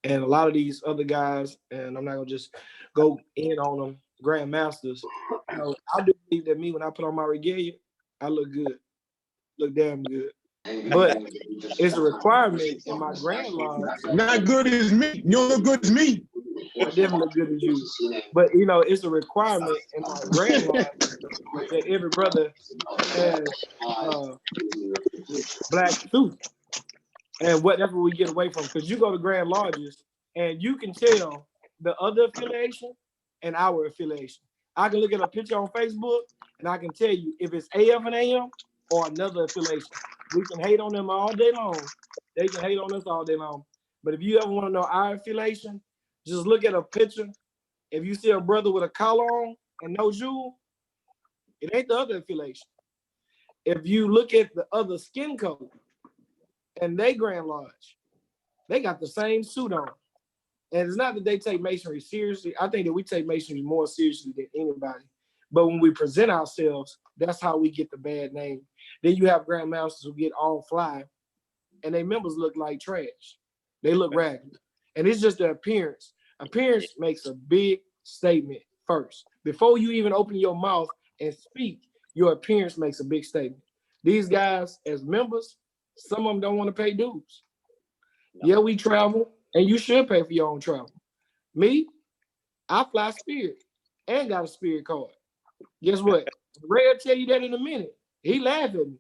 Speaker 9: And a lot of these other guys, and I'm not gonna just go in on them, Grandmasters. I do believe that me, when I put on my regalia, I look good, look damn good. But it's a requirement in my Grand Lodge.
Speaker 3: Not good as me. You don't look good as me.
Speaker 9: I definitely look good as you. But it's a requirement in my Grand Lodge that every brother has black suit. And whatever we get away from, because you go to Grand Lodges and you can tell the other affiliation and our affiliation. I can look at a picture on Facebook and I can tell you if it's AF and AM or another affiliation. We can hate on them all day long. They can hate on us all day long. But if you ever want to know our affiliation, just look at a picture. If you see a brother with a collar on and no jewel, it ain't the other affiliation. If you look at the other skin color and they Grand Lodge, they got the same suit on. And it's not that they take Masonry seriously. I think that we take Masonry more seriously than anybody. But when we present ourselves, that's how we get the bad name. Then you have Grandmasters who get all fly and their members look like trash. They look ragged. And it's just the appearance. Appearance makes a big statement first. Before you even open your mouth and speak, your appearance makes a big statement. These guys, as members, some of them don't want to pay dues. Yeah, we travel, and you should pay for your own travel. Me, I fly Spirit and got a Spirit card. Guess what? Ray will tell you that in a minute. He laughed at me.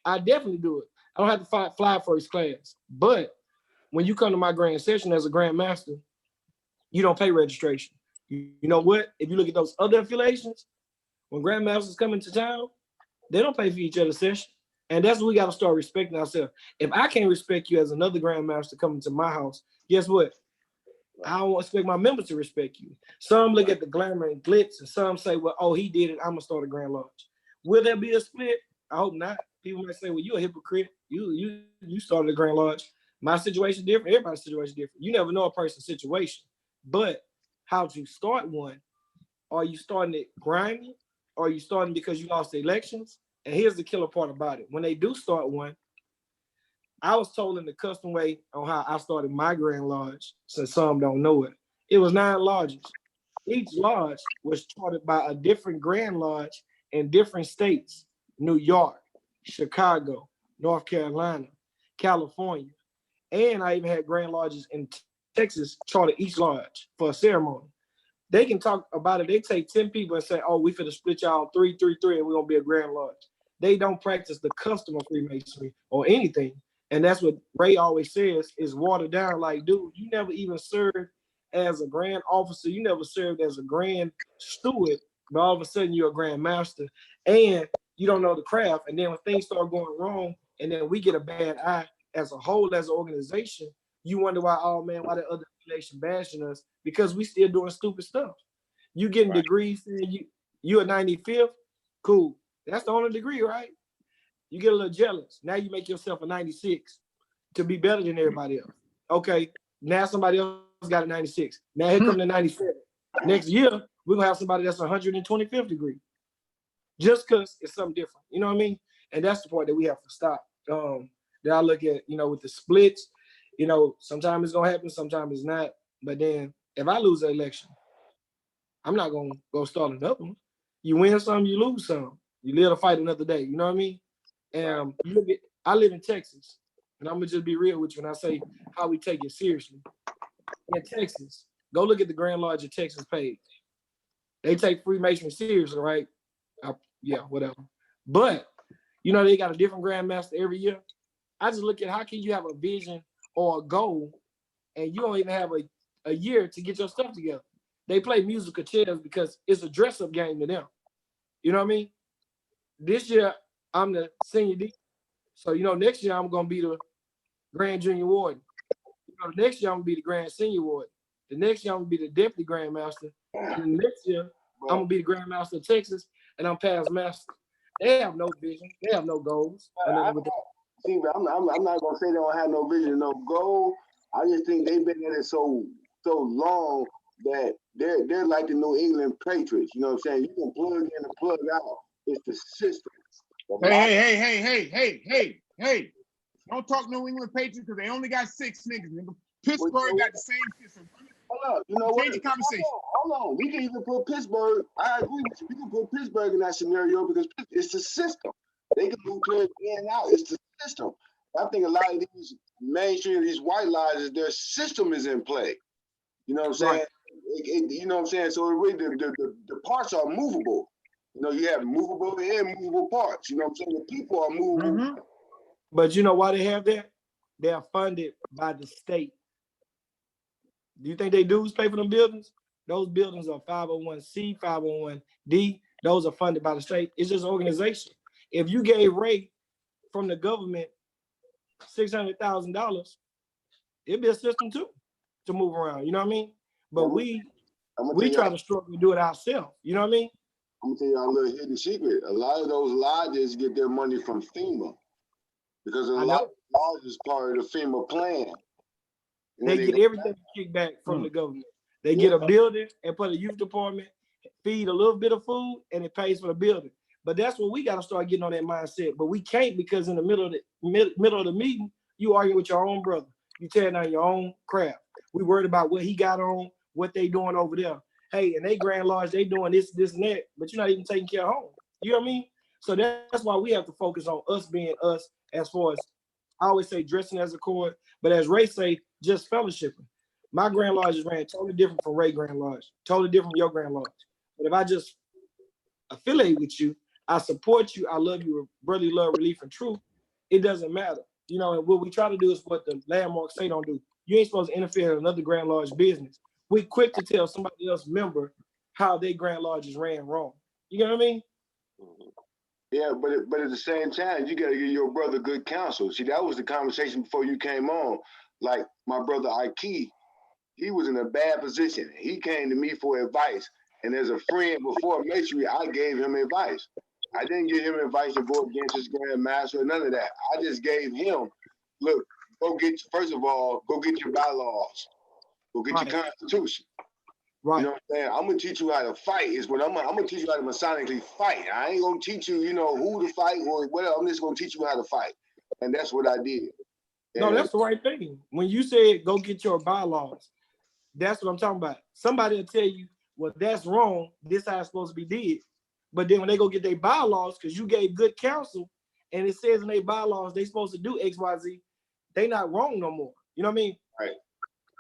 Speaker 9: I definitely do it. I don't have to fly first class. But when you come to my grand session as a Grand Master, you don't pay registration. You know what? If you look at those other affiliations, when Grandmasters come into town, they don't pay for each other's session. And that's what we got to start respecting ourselves. If I can't respect you as another Grandmaster coming to my house, guess what? I don't expect my members to respect you. Some look at the glamour and glitz, and some say, well, oh, he did it, I'm going to start a Grand Lodge. Will there be a split? I hope not. People might say, well, you're a hypocrite. You started a Grand Lodge. My situation different. Everybody's situation different. You never know a person's situation. But how to start one? Are you starting it grimy? Or are you starting because you lost the elections? And here's the killer part about it. When they do start one, I was told in the custom way on how I started my Grand Lodge, since some don't know it. It was 9 lodges. Each lodge was chartered by a different Grand Lodge in different states: New York, Chicago, North Carolina, California. And I even had Grand Lodges in Texas charter each lodge for a ceremony. They can talk about it. They take 10 people and say, oh, we finna split y'all 3, 3, 3, and we're gonna be a Grand Lodge. They don't practice the custom of Freemasonry or anything. And that's what Ray always says is watered down. Like, dude, you never even served as a grand officer. You never served as a grand steward, but all of a sudden you're a grand master and you don't know the craft. And then when things start going wrong and then we get a bad eye as a whole, as an organization, you wonder why, oh man, why the other nation bashing us? Because we still doing stupid stuff. You getting degrees saying you a 95th, cool. That's the only degree, right? You get a little jealous. Now you make yourself a 96 to be better than everybody else. Okay, now somebody else got a 96. Now here come the 97. Next year, we're gonna have somebody that's 125th degree. Just because it's something different. You know what I mean? And that's the part that we have to stop. That I look at, with the splits, sometimes it's gonna happen, sometimes it's not. But then if I lose the election, I'm not gonna go start another one. You win some, you lose some. You live to fight another day. You know what I mean? And I live in Texas, and I'm gonna just be real with you when I say how we take it seriously. In Texas, go look at the Grand Lodge of Texas page. They take Freemasonry seriously, right? Yeah, whatever. But they got a different Grand Master every year. I just look at how can you have a vision or a goal, and you don't even have a year to get your stuff together. They play musical chairs because it's a dress-up game to them. You know what I mean? This year, I'm the senior D. So, next year, I'm going to be the Grand Junior Warden. Next year, I'm going to be the Grand Senior Warden. The next year, I'm going to be the Deputy Grand Master. And the next year, I'm going to be the Grand Master of Texas, and I'm past master. They have no vision. They have no goals.
Speaker 2: See, I'm not going to say they don't have no vision, no goal. I just think they've been at it so long that they're like the New England Patriots. You know what I'm saying? You can plug in and plug out. It's the system.
Speaker 3: Hey. Don't talk New England Patriots because they only got 6 niggas. Nigga. Pittsburgh got the same system.
Speaker 2: Hold up. You know what?
Speaker 3: Change the conversation.
Speaker 2: Hold on. We can even put Pittsburgh. I agree with you. We can put Pittsburgh in that scenario because it's the system. They can move players in and out. It's the system. I think a lot of these mainstream, these white lodges, their system is in play. You know what I'm saying?
Speaker 9: Right.
Speaker 2: You know what I'm saying? So really the parts are movable. You have movable and movable parts. You know what I'm saying? The people are movable.
Speaker 9: Mm-hmm. But you know why they have that? They are funded by the state. Do you think they dues pay for them buildings? Those buildings are 501c, 501d. Those are funded by the state. It's just an organization. If you gave Ray from the government $600,000, it'd be a system too to move around. You know what I mean? But we try to struggle to do it ourselves. You know what I mean?
Speaker 2: I'm gonna tell you a little hidden secret. A lot of those lodges get their money from FEMA because a lot of lodges is part of the FEMA plan.
Speaker 9: They get everything kicked back from the government. They get a building and put a youth department, feed a little bit of food, and it pays for the building. But that's what we got to start getting on that mindset. But we can't because in the middle of the meeting, you arguing with your own brother. You tearing down your own craft. We worried about what he got on, what they doing over there. Hey, and they Grand Lodge, they doing this, and that, but you're not even taking care of home. You know what I mean? So that's why we have to focus on us being us as far as, I always say dressing as a cord, but as Ray say, just fellowshipping. My Grand Lodge is ran totally different from Ray Grand Lodge, totally different from your Grand Lodge. But if I just affiliate with you, I support you, I love you, brotherly love, relief, and truth, it doesn't matter. And what we try to do is what the landmarks say don't do. You ain't supposed to interfere in another Grand Lodge business. We quick to tell somebody else member how they Grand Lodges ran wrong. You know what I mean?
Speaker 2: Yeah, but at the same time, you got to give your brother good counsel. See, that was the conversation before you came on. Like my brother Ike, he was in a bad position. He came to me for advice. And as a friend before Masonry, I gave him advice. I didn't give him advice to go against his Grand Master or none of that. I just gave him, look, first of all, go get your bylaws. Go get your constitution.
Speaker 9: Right.
Speaker 2: You know what I'm saying? I'm gonna teach you how to fight. Is what I'm gonna teach you how to masonically fight. I ain't gonna teach you, who to fight or whatever. I'm just gonna teach you how to fight, and that's what I did.
Speaker 9: No, that's the right thing. When you said go get your bylaws, that's what I'm talking about. Somebody will tell you, well, that's wrong. This how it's supposed to be did. But then when they go get their bylaws, because you gave good counsel, and it says in their bylaws they supposed to do X, Y, Z, they not wrong no more. You know what I mean?
Speaker 2: Right.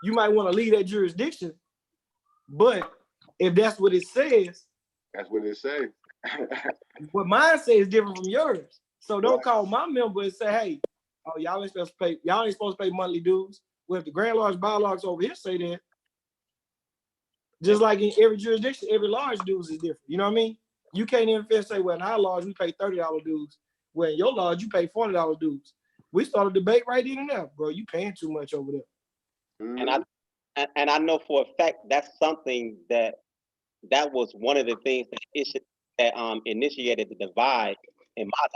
Speaker 9: You might want to leave that jurisdiction, but if that's what it says,
Speaker 2: That's what it say.
Speaker 9: what mine says is different from yours. So don't
Speaker 2: Right.
Speaker 9: call my member and say, hey, oh, y'all ain't supposed to pay monthly dues. Well, if the Grand Lodge bylaws over here say that, just like in every jurisdiction, every lodge dues is different. You know what I mean? You can't even say, well, in our lodge, we pay $30 dues. Well, in your lodge, you pay $40 dues. We started a debate right then and there, bro. You paying too much over there.
Speaker 1: And I know for a fact that's something that was one of the things that initiated the divide in my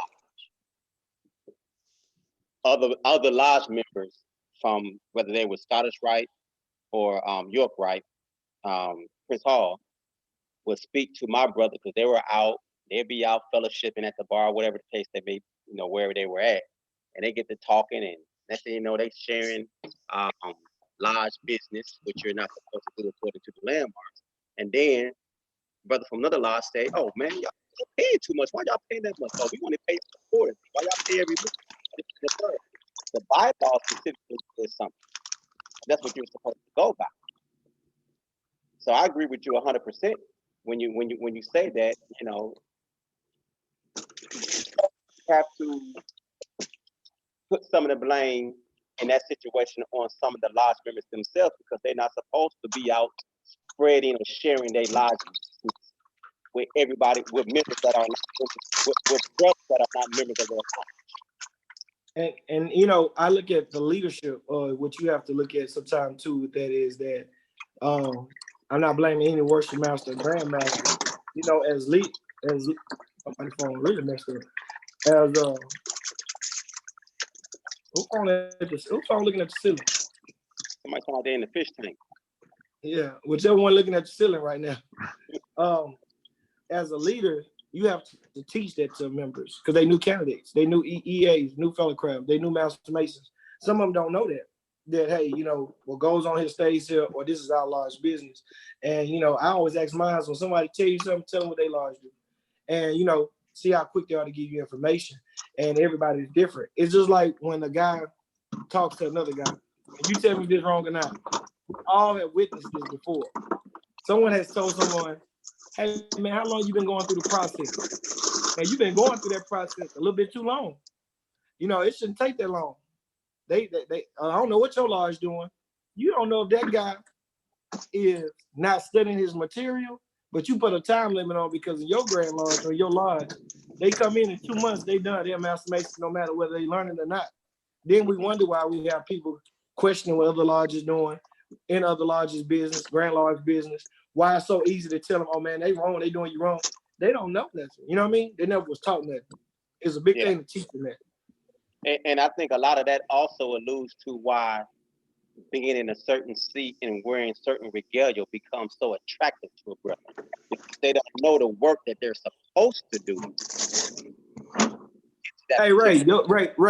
Speaker 1: lodge. Other lodge members from whether they were Scottish Rite or York Rite, Prince Hall, would speak to my brother because they were out. They'd be out fellowshipping at the bar, whatever the case they be, wherever they were at, and they get to talking, and next thing you know, they sharing lodge business, which you're not supposed to do according to the landmarks. And then brother from another lodge say, "Oh man, y'all paying too much. Why y'all paying that much? Oh, we want to pay accordingly. Why y'all pay every month?" The bylaw specifically says something. That's what you're supposed to go by. So I agree with you 100% when you say that. You have to put some of the blame in that situation on some of the lodge members themselves because they're not supposed to be out spreading or sharing their lodge with everybody, with members that are not with brothers that are not members of their lodge.
Speaker 9: And I look at the leadership, what you have to look at sometimes too, with that is that I'm not blaming any worship master or grandmaster, as my phone really messed up. As who's phone looking at the ceiling?
Speaker 1: Somebody talking out there in the fish tank.
Speaker 9: Yeah, whichever one looking at the ceiling right now. As a leader, you have to teach that to members because they new candidates, they new EAs, new fellow crab, they new master masons. Some of them don't know that hey, what goes on here stays here, or this is our lodge business. And I always ask mine when somebody tell you something, tell them what they lodge do, and see how quick they are to give you information. And everybody's different. It's just like when a guy talks to another guy, and you tell me this wrong or not. We all have witnessed this before. Someone has told someone, hey man, how long you been going through the process? And you've been going through that process a little bit too long. It shouldn't take that long. They I don't know what your lodge doing. You don't know if that guy is not studying his material, but you put a time limit on because of your grand lodge or your lodge. They come in 2 months, they done their master mason no matter whether they learn it or not. Then we wonder why we have people questioning what other lodges doing in other lodges' business, grand lodge business. Why it's so easy to tell them, oh man, they wrong, they doing you wrong. They don't know nothing. You know what I mean? They never was taught nothing. It's a big thing to teach them that.
Speaker 1: And I think a lot of that also alludes to why being in a certain seat and wearing certain regalia becomes so attractive to a brother. Because they don't know the work that they're supposed to do.
Speaker 9: Hey Ray,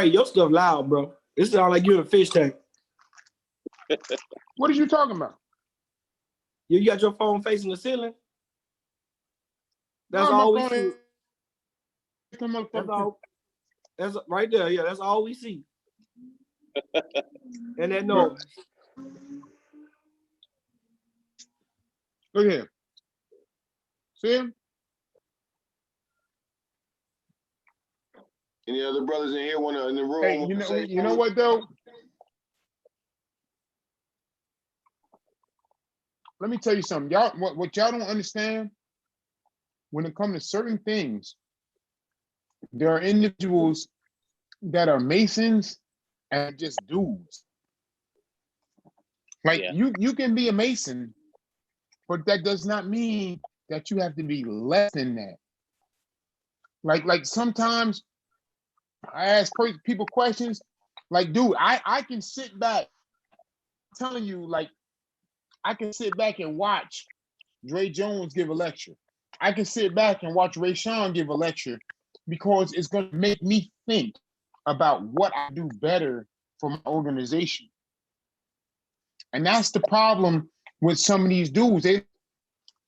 Speaker 9: your stuff loud, bro. It sounds like you in a fish tank.
Speaker 3: What are you talking about?
Speaker 9: You got your phone facing the ceiling? That's
Speaker 3: No,
Speaker 9: all
Speaker 3: my
Speaker 9: we see.
Speaker 3: phone
Speaker 9: That's all. That's right there. Yeah, that's all we see. And that noise.
Speaker 3: Look here. See him?
Speaker 2: Any other brothers in here in the room?
Speaker 3: Hey, you know what though? Let me tell you something. Y'all, what y'all don't understand, when it comes to certain things, there are individuals that are masons and just dudes. Like you can be a mason, but that does not mean that you have to be less than that. Like sometimes I ask people questions, like, dude, I can sit back, I'm telling you, like, I can sit back and watch Dre Jones give a lecture. I can sit back and watch Ray Sean give a lecture because it's going to make me think about what I do better for my organization. And that's the problem with some of these dudes.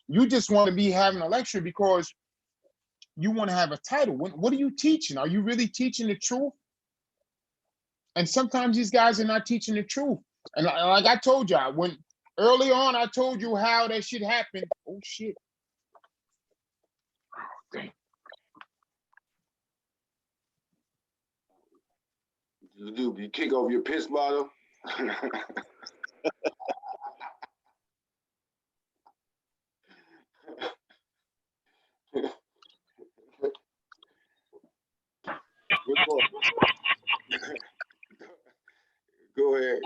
Speaker 3: You just want to be having a lecture because you want to have a title. What are you teaching? Are you really teaching the truth? And sometimes these guys are not teaching the truth. And like I told y'all, when Early on, I told you how that shit happened. Oh shit. Oh, dang.
Speaker 2: You kick over your piss bottle. Go ahead.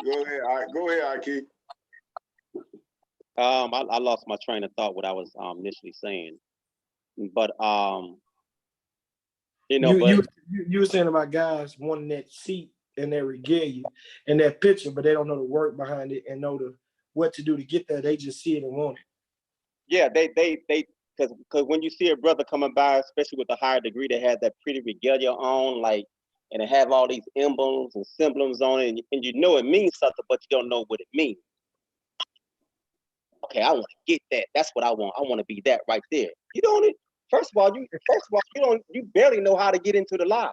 Speaker 2: All right, go ahead, Aki.
Speaker 1: I lost my train of thought what I was initially saying, but you know, but
Speaker 9: You were saying about guys wanting that seat and that regalia and that picture, but they don't know the work behind it and know what to do to get there. They just see it and want it.
Speaker 1: yeah, they because when you see a brother coming by, especially with a higher degree, that has that pretty regalia on, like, and it have all these emblems and symbols on it, and you know it means something, but you don't know what it means. Okay, I want to get that. That's what I want. I want to be that right there. You don't. First of all, you barely know how to get into the lodge.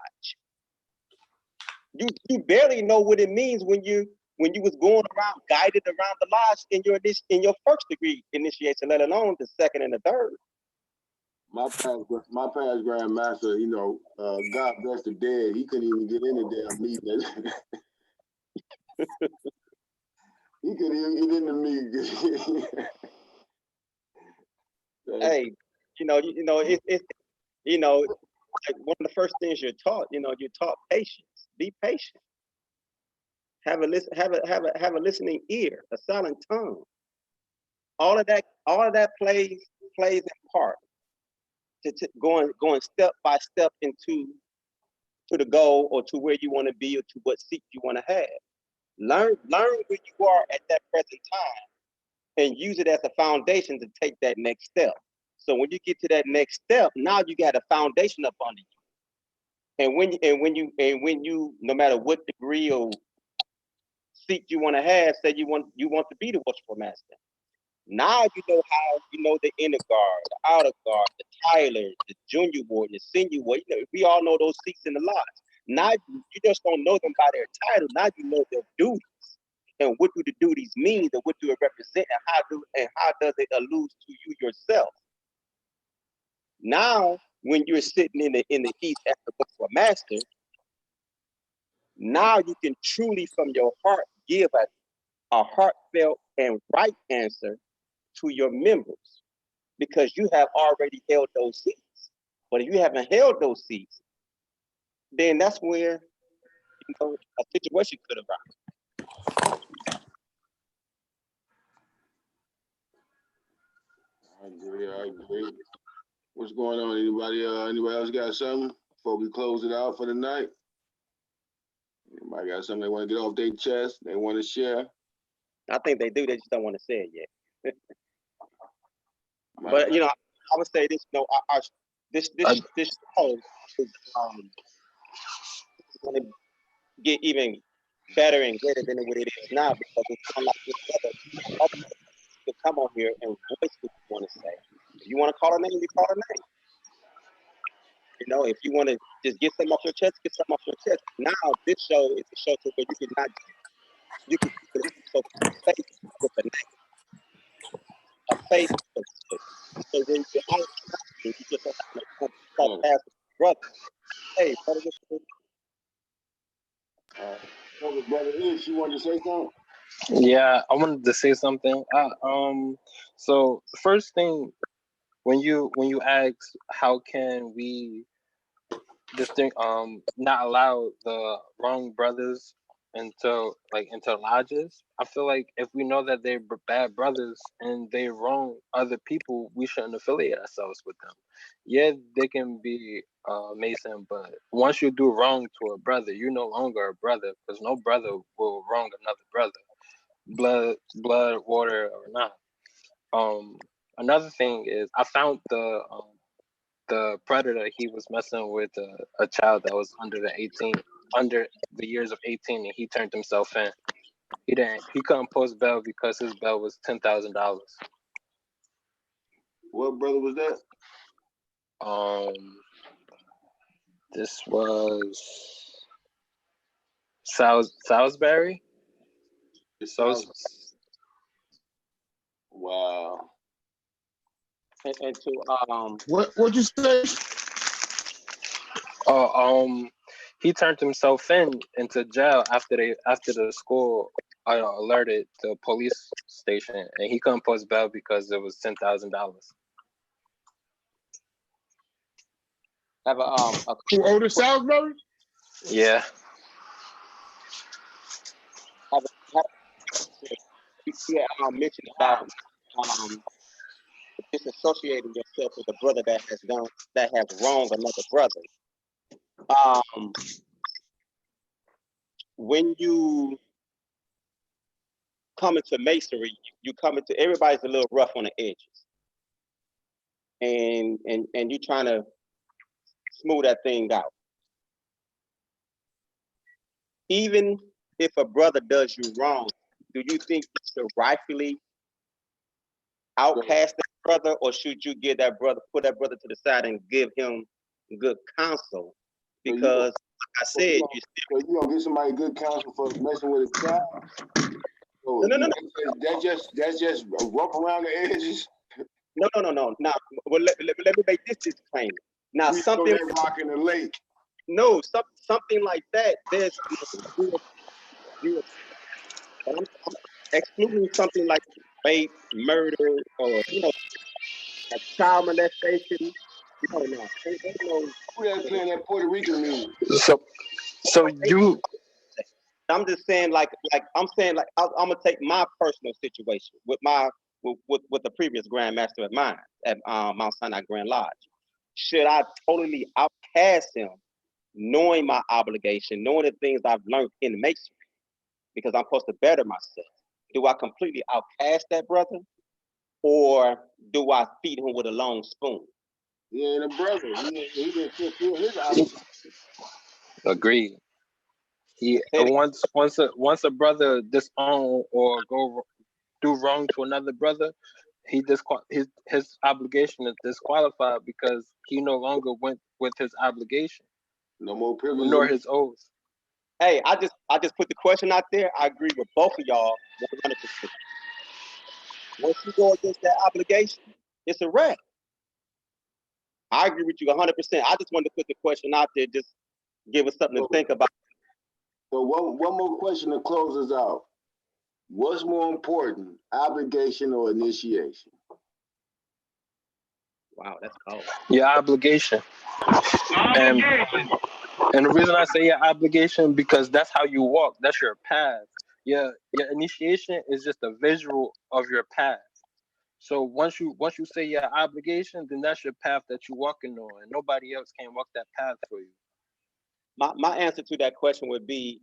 Speaker 1: You barely know what it means when you was going around guided around the lodge in your first degree initiation, let alone the second and the third.
Speaker 2: My past Grand Master, you know, God bless the dead, he couldn't even get in the damn meeting. He couldn't even get in the meeting.
Speaker 1: Hey, it's like one of the first things you're taught. You're taught patience. Be patient. Have a listening ear, a silent tongue. All of that plays in part to going step by step into the goal or to where you want to be or to what seat you want to have. Learn where you are at that present time and use it as a foundation to take that next step. So when you get to that next step, now you got a foundation up under you. And when you no matter what degree or seat you want to have, say you want to be the worshipful master. Now you know the inner guard, the outer guard, the Tyler, the junior ward, the senior ward. We all know those seats in the lodge. Now you just don't know them by their title. Now you know their duties and what do the duties mean and what do it represent and how does it allude to you yourself. Now when you're sitting in the east as the worshipful master, now you can truly from your heart give a heartfelt and right answer to your members because you have already held those seats. But if you haven't held those seats, then that's where a situation could arise.
Speaker 2: I agree. What's going on? Anybody else got something before we close it out for the night? Anybody got something they want to get off their chest? They want to share?
Speaker 1: I think they do. They just don't want to say it yet. But I would say this. This show is going to get even better and greater than what it is now because it's kind of like this other to come on here and voice what you want to say. If you want to call a name, you call a name. If you want to just get something off your chest, get something off your chest. Now this show is a show to where you can so face with a name, a face with a. So when you're out, you just don't have to talk past brother. Hey, brother,
Speaker 2: brother Ish, you wanted to say something?
Speaker 11: Yeah, I wanted to say something. So the first thing when you ask how can we not allow the wrong brothers into lodges, I feel like if we know that they're bad brothers and they wrong other people, we shouldn't affiliate ourselves with them. Yeah, they can be Mason, but once you do wrong to a brother, you're no longer a brother because no brother will wrong another brother, blood, water or not. Another thing is I found the predator. He was messing with a child that was under the years of 18, and he turned himself in. He couldn't post bail because his bail was $10,000.
Speaker 2: What brother was that?
Speaker 11: This was Salisbury.
Speaker 2: Wow.
Speaker 1: And to
Speaker 3: What you say?
Speaker 11: He turned himself into jail after the school alerted the police station, and he couldn't post bail because it was $10,000.
Speaker 1: have a
Speaker 3: Who Otis Salisbury?
Speaker 11: Yeah.
Speaker 1: have, have, yeah, mentioned about disassociating yourself with a brother that has wronged another brother. When you come into masonry, you come into everybody's a little rough on the edges, and you trying to smooth that thing out. Even if a brother does you wrong, do you think you should rightfully outcast that brother, or should you put that brother to the side and give him good counsel? Because like I said,
Speaker 2: you don't get somebody good counsel for messing with a child. So
Speaker 1: no.
Speaker 2: That's just rough around the edges.
Speaker 1: No. Now, well, let me make this disclaimer. Now,
Speaker 2: We throw that rock in the lake.
Speaker 1: No, something like that. There's but I'm excluding something like rape, murder, or a child molestation. No.
Speaker 2: Who that playing that Puerto Rican music?
Speaker 11: So you.
Speaker 1: I'm just saying, like I'm gonna take my personal situation with the previous grandmaster of mine at Mount Sinai Grand Lodge. Should I totally outcast him, knowing my obligation, knowing the things I've learned in masonry, because I'm supposed to better myself? Do I completely outcast that brother, or do I feed him with a long spoon?
Speaker 2: He ain't a brother. He didn't fulfill his obligation.
Speaker 11: Agreed. Once a brother disown or do wrong to another brother, his obligation is disqualified because he no longer went with his obligation.
Speaker 2: No more privilege.
Speaker 11: Nor his oath.
Speaker 1: Hey, I just put the question out there. I agree with both of y'all 100%. Once you go against that obligation, it's a wrap. I agree with you 100%. I just wanted to put the question out there, just give us something to think about.
Speaker 2: So one more question to close us out. What's more important, obligation or initiation?
Speaker 1: Wow, that's cold.
Speaker 11: Your obligation. And the reason I say your obligation, because that's how you walk. That's your path. Your initiation is just a visual of your path. So once you say your obligation, then that's your path that you're walking on, and nobody else can walk that path for you.
Speaker 1: My answer to that question would be,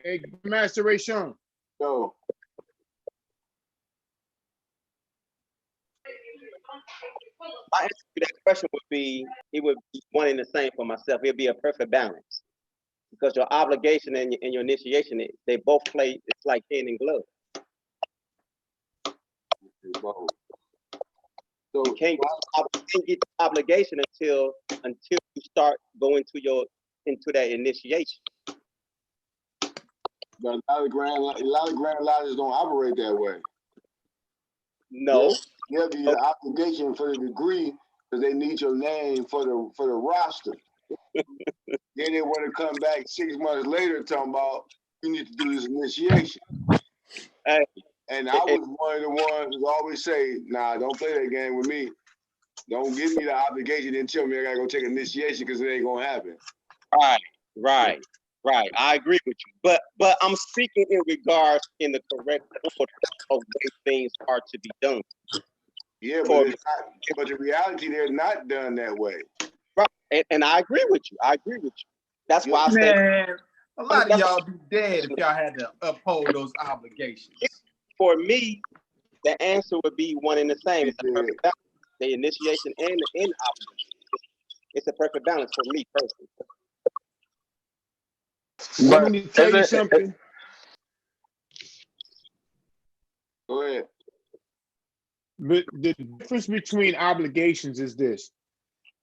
Speaker 3: Hey, Master Ray Sean.
Speaker 2: Yo.
Speaker 1: My answer to that question would be, it would be one and the same for myself. It'd be a perfect balance, because your obligation and your initiation, they both play. It's like hand in glove. So you can't get the obligation until you start going into that initiation.
Speaker 2: But a lot of grand lodges don't operate that way.
Speaker 1: No.
Speaker 2: There'll be an obligation for the degree because they need your name for the roster. Then they want to come back 6 months later talking about you need to do this initiation.
Speaker 1: Hey,
Speaker 2: and I was one of the ones who always say, nah, don't play that game with me. Don't give me the obligation and tell me I gotta go take initiation because it ain't gonna happen.
Speaker 1: Right. I agree with you. But I'm speaking in regards in the correct order of way things are to be done.
Speaker 2: Yeah, but the reality, they're not done that way.
Speaker 1: Right. And I agree with you. That's why I say,
Speaker 5: man, a lot of y'all be dead if y'all had to uphold those obligations.
Speaker 1: For me, the answer would be one and the same. It's a perfect balance. The initiation and the end obligation. It's a perfect balance for me personally.
Speaker 3: But let me tell you something.
Speaker 2: Go ahead.
Speaker 3: But the difference between obligations is this: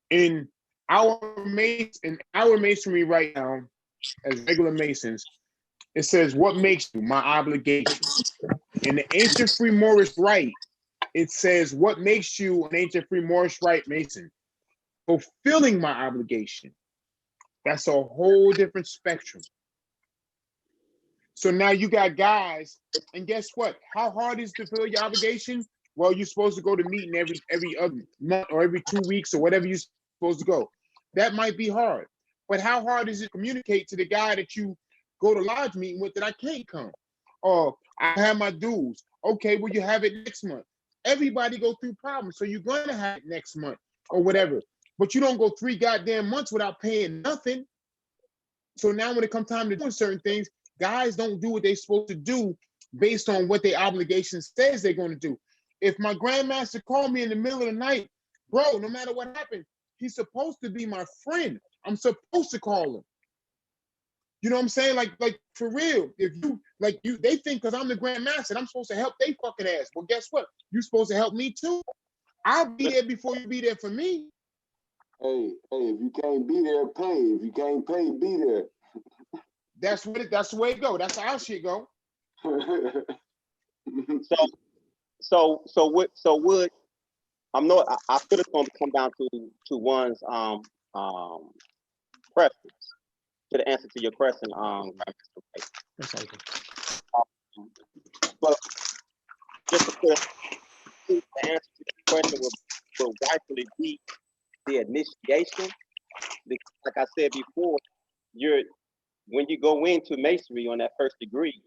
Speaker 3: in our masonry right now, as regular masons, it says what makes you my obligation. In the ancient free Moorish rite, it says, what makes you an ancient free Moorish rite Mason? Fulfilling my obligation. That's a whole different spectrum. So now you got guys, and guess what? How hard is to fulfill your obligation? Well, you're supposed to go to meeting every other month or every 2 weeks or whatever you're supposed to go. That might be hard. But how hard is it to communicate to the guy that you go to lodge meeting with that I can't come? Or I have my dues. Okay, well, you have it next month. Everybody go through problems, so you're going to have it next month or whatever. But you don't go 3 goddamn months without paying nothing. So now when it comes time to doing certain things, guys don't do what they're supposed to do based on what their obligation says they're going to do. If my grandmaster called me in the middle of the night, bro, no matter what happened, he's supposed to be my friend. I'm supposed to call him. You know what I'm saying? Like for real. If they think because I'm the grandmaster, I'm supposed to help they fucking ass. Well, guess what? You're supposed to help me too. I'll be there before you be there for me.
Speaker 2: Hey, if you can't be there, pay. If you can't pay, be there.
Speaker 3: That's the way it go. That's how our shit go.
Speaker 1: So would I'm not I feel it's gonna come down to one's preference to the answer to your question, but just to put the answer to the question will rightfully be the initiation. Because like I said before, when you go into masonry on that first degree,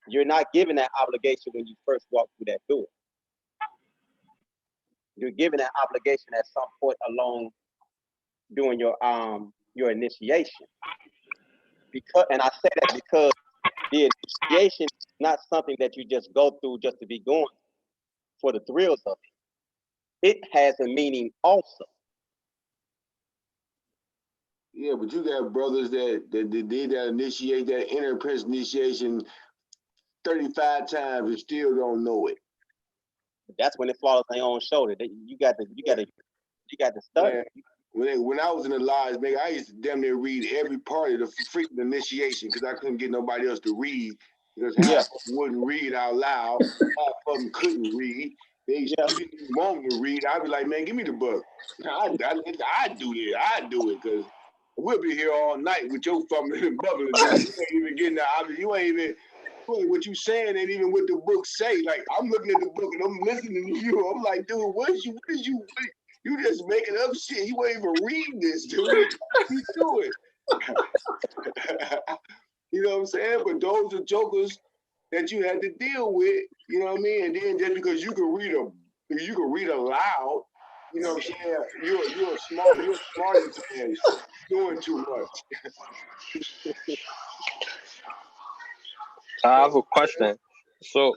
Speaker 1: you're not given that obligation when you first walk through that door. You're given that obligation at some point along during your initiation. And I say that because the initiation is not something that you just go through just to be going for the thrills of it. It has a meaning also.
Speaker 2: Yeah, but you got brothers that did that initiate that inner prince initiation 35 times and still don't know it.
Speaker 1: That's when it falls on your own shoulder. You got to study.
Speaker 2: When I was in the lodge, man, I used to damn near read every part of the freaking initiation because I couldn't get nobody else to read because half of them wouldn't read out loud, half of them couldn't read. They didn't want me to read. I'd be like, man, give me the book. I do it because we'll be here all night with your fumbling and bubbling. You ain't even getting the what you saying ain't even what the book say. Like I'm looking at the book and I'm listening to you. I'm like, dude, you just making up shit. You ain't even reading this, dude. You do it. You know what I'm saying? But those are jokers that you had to deal with. You know what I mean? And then just because you can read aloud, you know what I'm saying? You're a smarty pants doing too much.
Speaker 11: I have a question. So,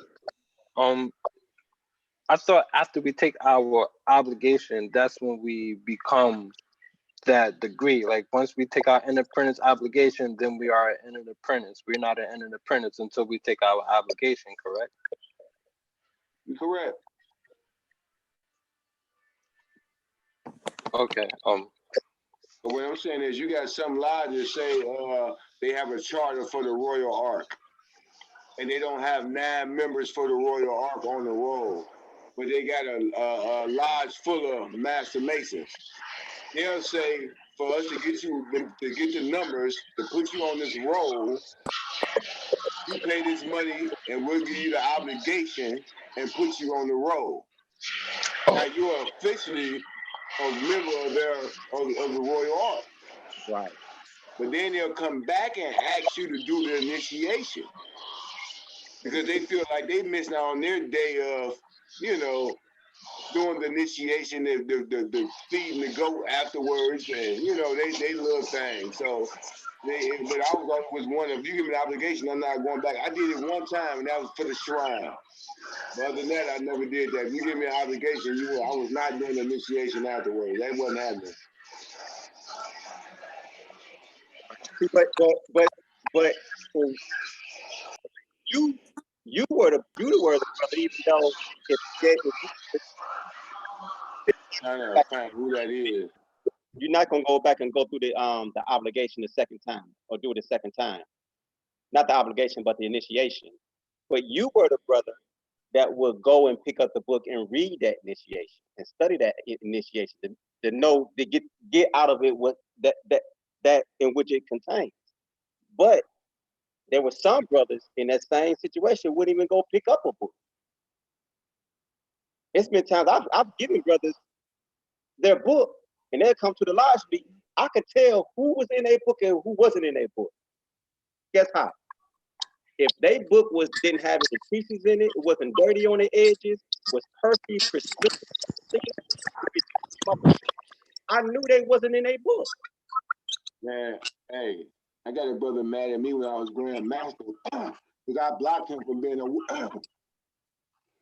Speaker 11: I thought after we take our obligation, that's when we become that degree. Like once we take our independence obligation, then we are an apprentice. We're not an apprentice until we take our obligation, correct?
Speaker 2: Correct.
Speaker 11: Okay.
Speaker 2: But what I'm saying is you got some lodges say they have a charter for the Royal Ark. And they don't have 9 members for the Royal Ark on the roll. But they got a lodge full of master masons. They'll say, for us to get the numbers, to put you on this roll, you pay this money and we'll give you the obligation and put you on the roll. Now you're officially a member of the Royal Ark.
Speaker 1: Right.
Speaker 2: But then they'll come back and ask you to do the initiation. Because they feel like they missed out on their day of, doing the initiation, the feeding the goat afterwards, and they little thing. So, but I was always one of, you give me the obligation, I'm not going back. I did it one time, and that was for the shrine. But other than that, I never did that. If you give me an obligation, I was not doing the initiation afterwards. That wasn't happening.
Speaker 1: But you were the brother, even though
Speaker 2: I know, find who that is.
Speaker 1: You're not gonna go back and go through the obligation the second time or do it the second time. Not the obligation, but the initiation. But you were the brother that would go and pick up the book and read that initiation and study that initiation to know to get out of it what that in which it contains. But there were some brothers in that same situation wouldn't even go pick up a book. It's been times I've given brothers their book and they'll come to the lodge meeting. I could tell who was in a book and who wasn't in a book. Guess how? If they book didn't have any creases in it, it wasn't dirty on the edges, was perfect, pristine, I knew they wasn't in a book.
Speaker 2: Man, hey, I got a brother mad at me when I was Grand Master because I blocked him from being a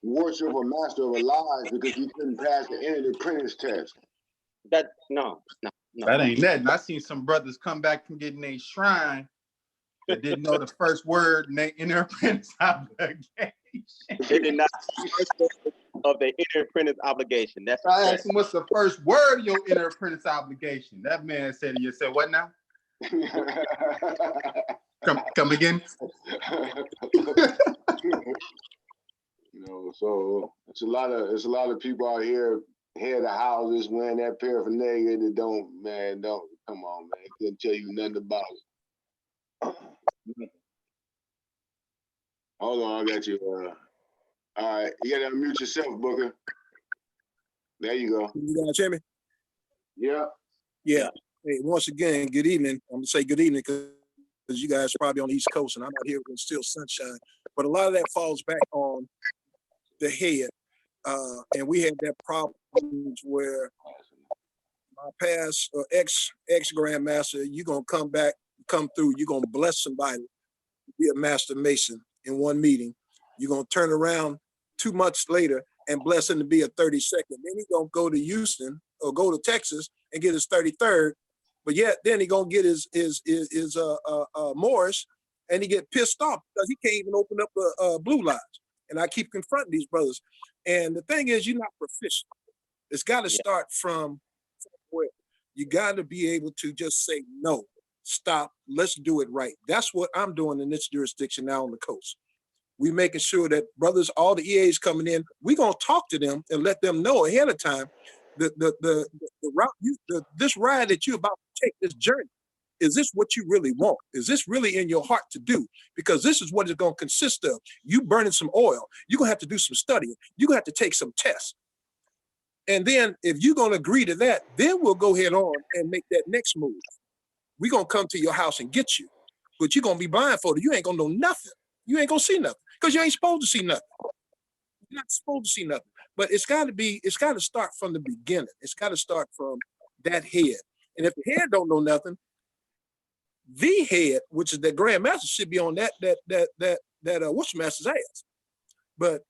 Speaker 2: worshiper master of a lodge because he couldn't pass the end of the apprentice test.
Speaker 1: No.
Speaker 5: That ain't nothing. I seen some brothers come back from getting a shrine that didn't know the first word in their apprentice obligation.
Speaker 1: They did not of the inner apprentice obligation. That's
Speaker 5: I asked him, what's the first word of your inner apprentice obligation? That man said, you said, what now? Come again?
Speaker 2: So it's a lot of people out here head of houses wearing that paraphernalia that don't come on, man. Couldn't tell you nothing about it. Hold on, I got you. All right, you gotta unmute yourself, Booker. There you go.
Speaker 12: You guys hear me?
Speaker 2: Yeah.
Speaker 12: Yeah. Hey, once again, good evening. I'm gonna say good evening because you guys are probably on the East Coast and I'm out here when it's still sunshine. But a lot of that falls back on the head. And we had that problem where my past ex grandmaster, you're gonna come through, you're gonna bless somebody, be a master mason in one meeting. You're gonna turn around 2 months later and bless him to be a 32nd. Then he's gonna go to Houston or go to Texas and get his 33rd. But yet then he gonna get his Morris and he get pissed off because he can't even open up a blue lodge. And I keep confronting these brothers. And the thing is, you're not proficient. It's got to start from where you got to be able to just say no, stop, let's do it right. That's what I'm doing in this jurisdiction now on the coast. We making sure that brothers, all the EAs coming in, we gonna talk to them and let them know ahead of time the route this ride that you're about to take, this journey. Is this what you really want? Is this really in your heart to do? Because this is what it's going to consist of. You burning some oil. You're going to have to do some studying. You're going to have to take some tests. And then if you're going to agree to that, then we'll go ahead on and make that next move. We're going to come to your house and get you. But you're going to be blindfolded. You ain't going to know nothing. You ain't going to see nothing because you ain't supposed to see nothing. You're not supposed to see nothing. But it's got to start from the beginning. It's got to start from that head. And if the head don't know nothing, the head, which is the grandmaster, should be on that what's master's ass. But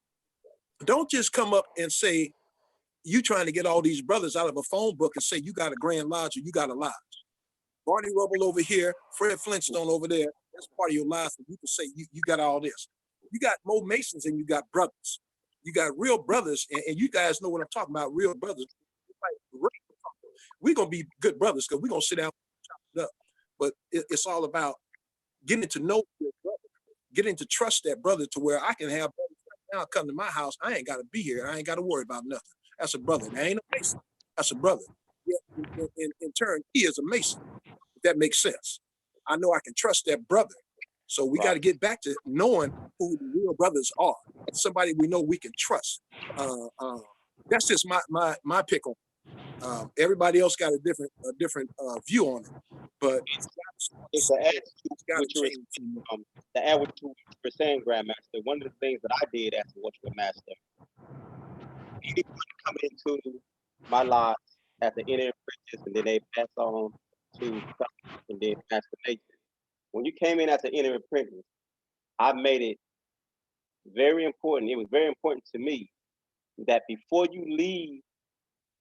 Speaker 12: don't just come up and say you trying to get all these brothers out of a phone book and say you got a grand lodge or you got a lodge. Barney Rubble over here, Fred Flintstone over there. That's part of your life. And you can say you got all this. You got more Masons and you got brothers. You got real brothers, and you guys know what I'm talking about. Real brothers. We're gonna be good brothers because we're gonna sit down and chop it up. But it's all about getting to know your brother, getting to trust that brother to where I can have brothers right now come to my house. I ain't got to be here. I ain't got to worry about nothing. That's a brother. That ain't a Mason. That's a brother. Yeah, in turn, he is a Mason. If that makes sense. I know I can trust that brother. So we got to get back to knowing who the real brothers are. Somebody we know we can trust. That's just my pick on it. Everybody else got a different view on it. But
Speaker 1: it's to add what you were saying, Grandmaster, one of the things that I did as a watchman master, anyone coming into my lodge as an inner apprentice and then they pass on to and then master mason. When you came in as an inner apprentice, I made it very important. It was very important to me that before you leave,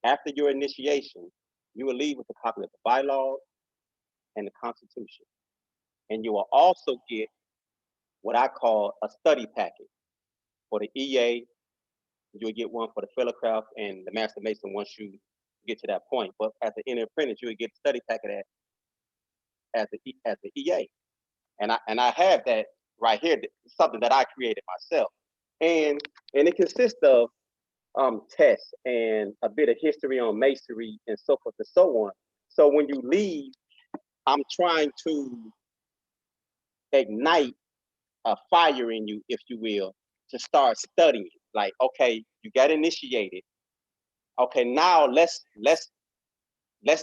Speaker 1: after your initiation, you will leave with a copy of the bylaws and the Constitution. And you will also get what I call a study packet for the EA. You'll get one for the Fellowcraft and the Master Mason once you get to that point. But as an inner apprentice, you will get a study packet as the EA. And I have that right here, something that I created myself. And it consists of tests and a bit of history on masonry and so forth and so on. So when you leave, I'm trying to ignite a fire in you, if you will, to start studying. Like, okay, you got initiated. Okay, now let's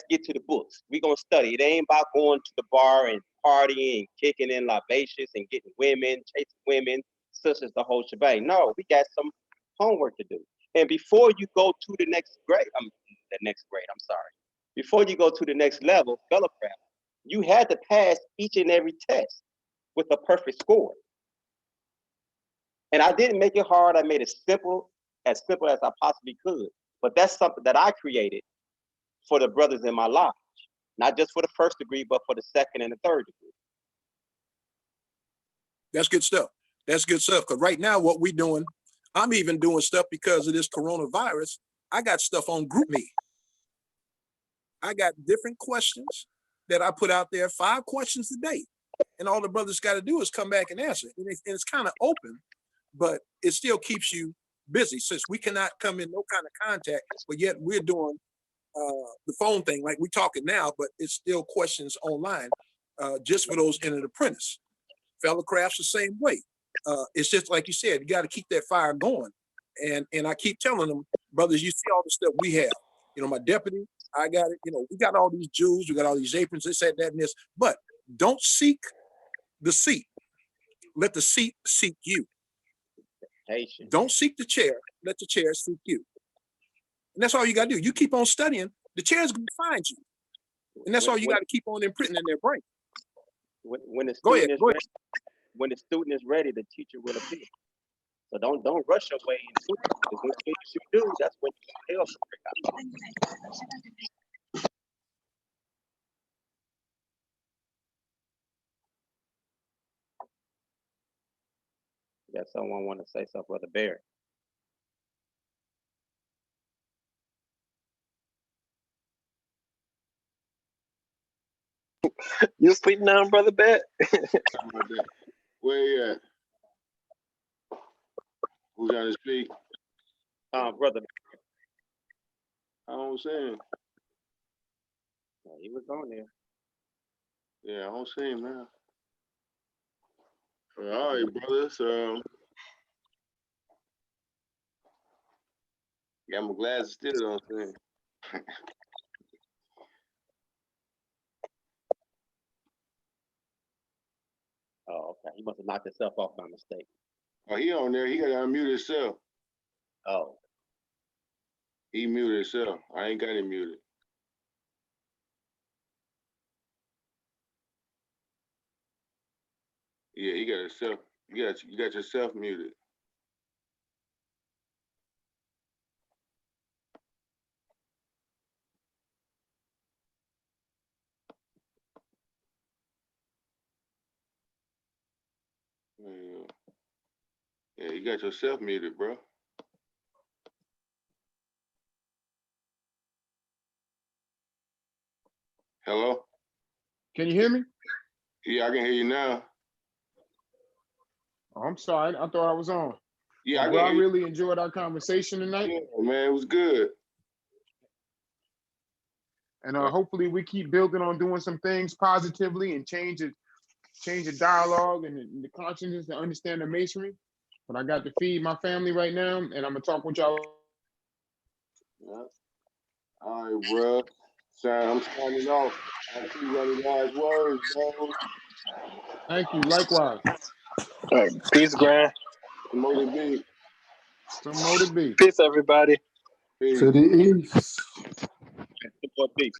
Speaker 1: get to the books. We're gonna study. It ain't about going to the bar and partying and kicking in libations and getting women, chasing women, sisters, the whole shebang. No, we got some homework to do. And before you go to the next grade, I'm sorry. Before you go to the next level, fellow craft, you had to pass each and every test with a perfect score. And I didn't make it hard. I made it simple as I possibly could. But that's something that I created for the brothers in my lodge, not just for the first degree, but for the second and the third degree.
Speaker 12: That's good stuff. That's good stuff. Because right now, what we're doing, I'm even doing stuff because of this coronavirus. I got stuff on GroupMe. I got different questions that I put out there, 5 questions a day. And all the brothers got to do is come back and answer. And it's kind of open, but it still keeps you busy since we cannot come in no kind of contact, but yet we're doing the phone thing like we're talking now, but it's still questions online just for those in an apprentice. Fellow crafts the same way. It's just like you said, you got to keep that fire going. And I keep telling them, brothers, you see all the stuff we have. You know, my deputy, I got it. You know, we got all these jewels, we got all these aprons, this, that, and this. But don't seek the seat. Let the seat seek you.
Speaker 1: Patient.
Speaker 12: Don't seek the chair. Let the chair seek you. And that's all you got to do. You keep on studying, the chair's going to find you. And that's all you got to keep on imprinting in their brain.
Speaker 1: When the
Speaker 12: Go
Speaker 1: student
Speaker 12: ahead.
Speaker 1: is ready, when the student is ready, the teacher will appear. So don't rush your way into it. Because when you do, that's when you help. Got someone want to say something, Brother Barry?
Speaker 11: You sleep now, Brother Bet?
Speaker 2: Where you at? Who's trying to speak?
Speaker 1: Brother.
Speaker 2: I don't see him.
Speaker 1: He was on there.
Speaker 2: Yeah, I don't see him now. All right, brothers. Got my glasses still, don't see.
Speaker 1: Oh, okay. He must have knocked himself off by mistake.
Speaker 2: Oh, he on there. He got to unmute himself.
Speaker 1: Oh.
Speaker 2: He muted himself. I ain't got him muted. Yeah, he got himself. You got yourself muted. Yeah, you got yourself muted, bro. Hello?
Speaker 3: Can you hear me?
Speaker 2: Yeah, I can hear you now.
Speaker 3: Oh, I'm sorry. I thought I was on.
Speaker 2: Yeah,
Speaker 3: well, I really enjoyed our conversation tonight.
Speaker 2: Yeah, man, it was good.
Speaker 3: And hopefully we keep building on doing some things positively and change the dialogue and the consciousness to understand the masonry. But I got to feed my family right now, and I'm gonna talk with y'all.
Speaker 2: Yeah. All right, bro. So I'm signing off. I see you any last words, bro.
Speaker 3: Thank you. Likewise.
Speaker 11: All right. Peace, Grand.
Speaker 2: Some more to be.
Speaker 11: Peace, everybody.
Speaker 2: Peace.
Speaker 6: To the east.
Speaker 1: Peace.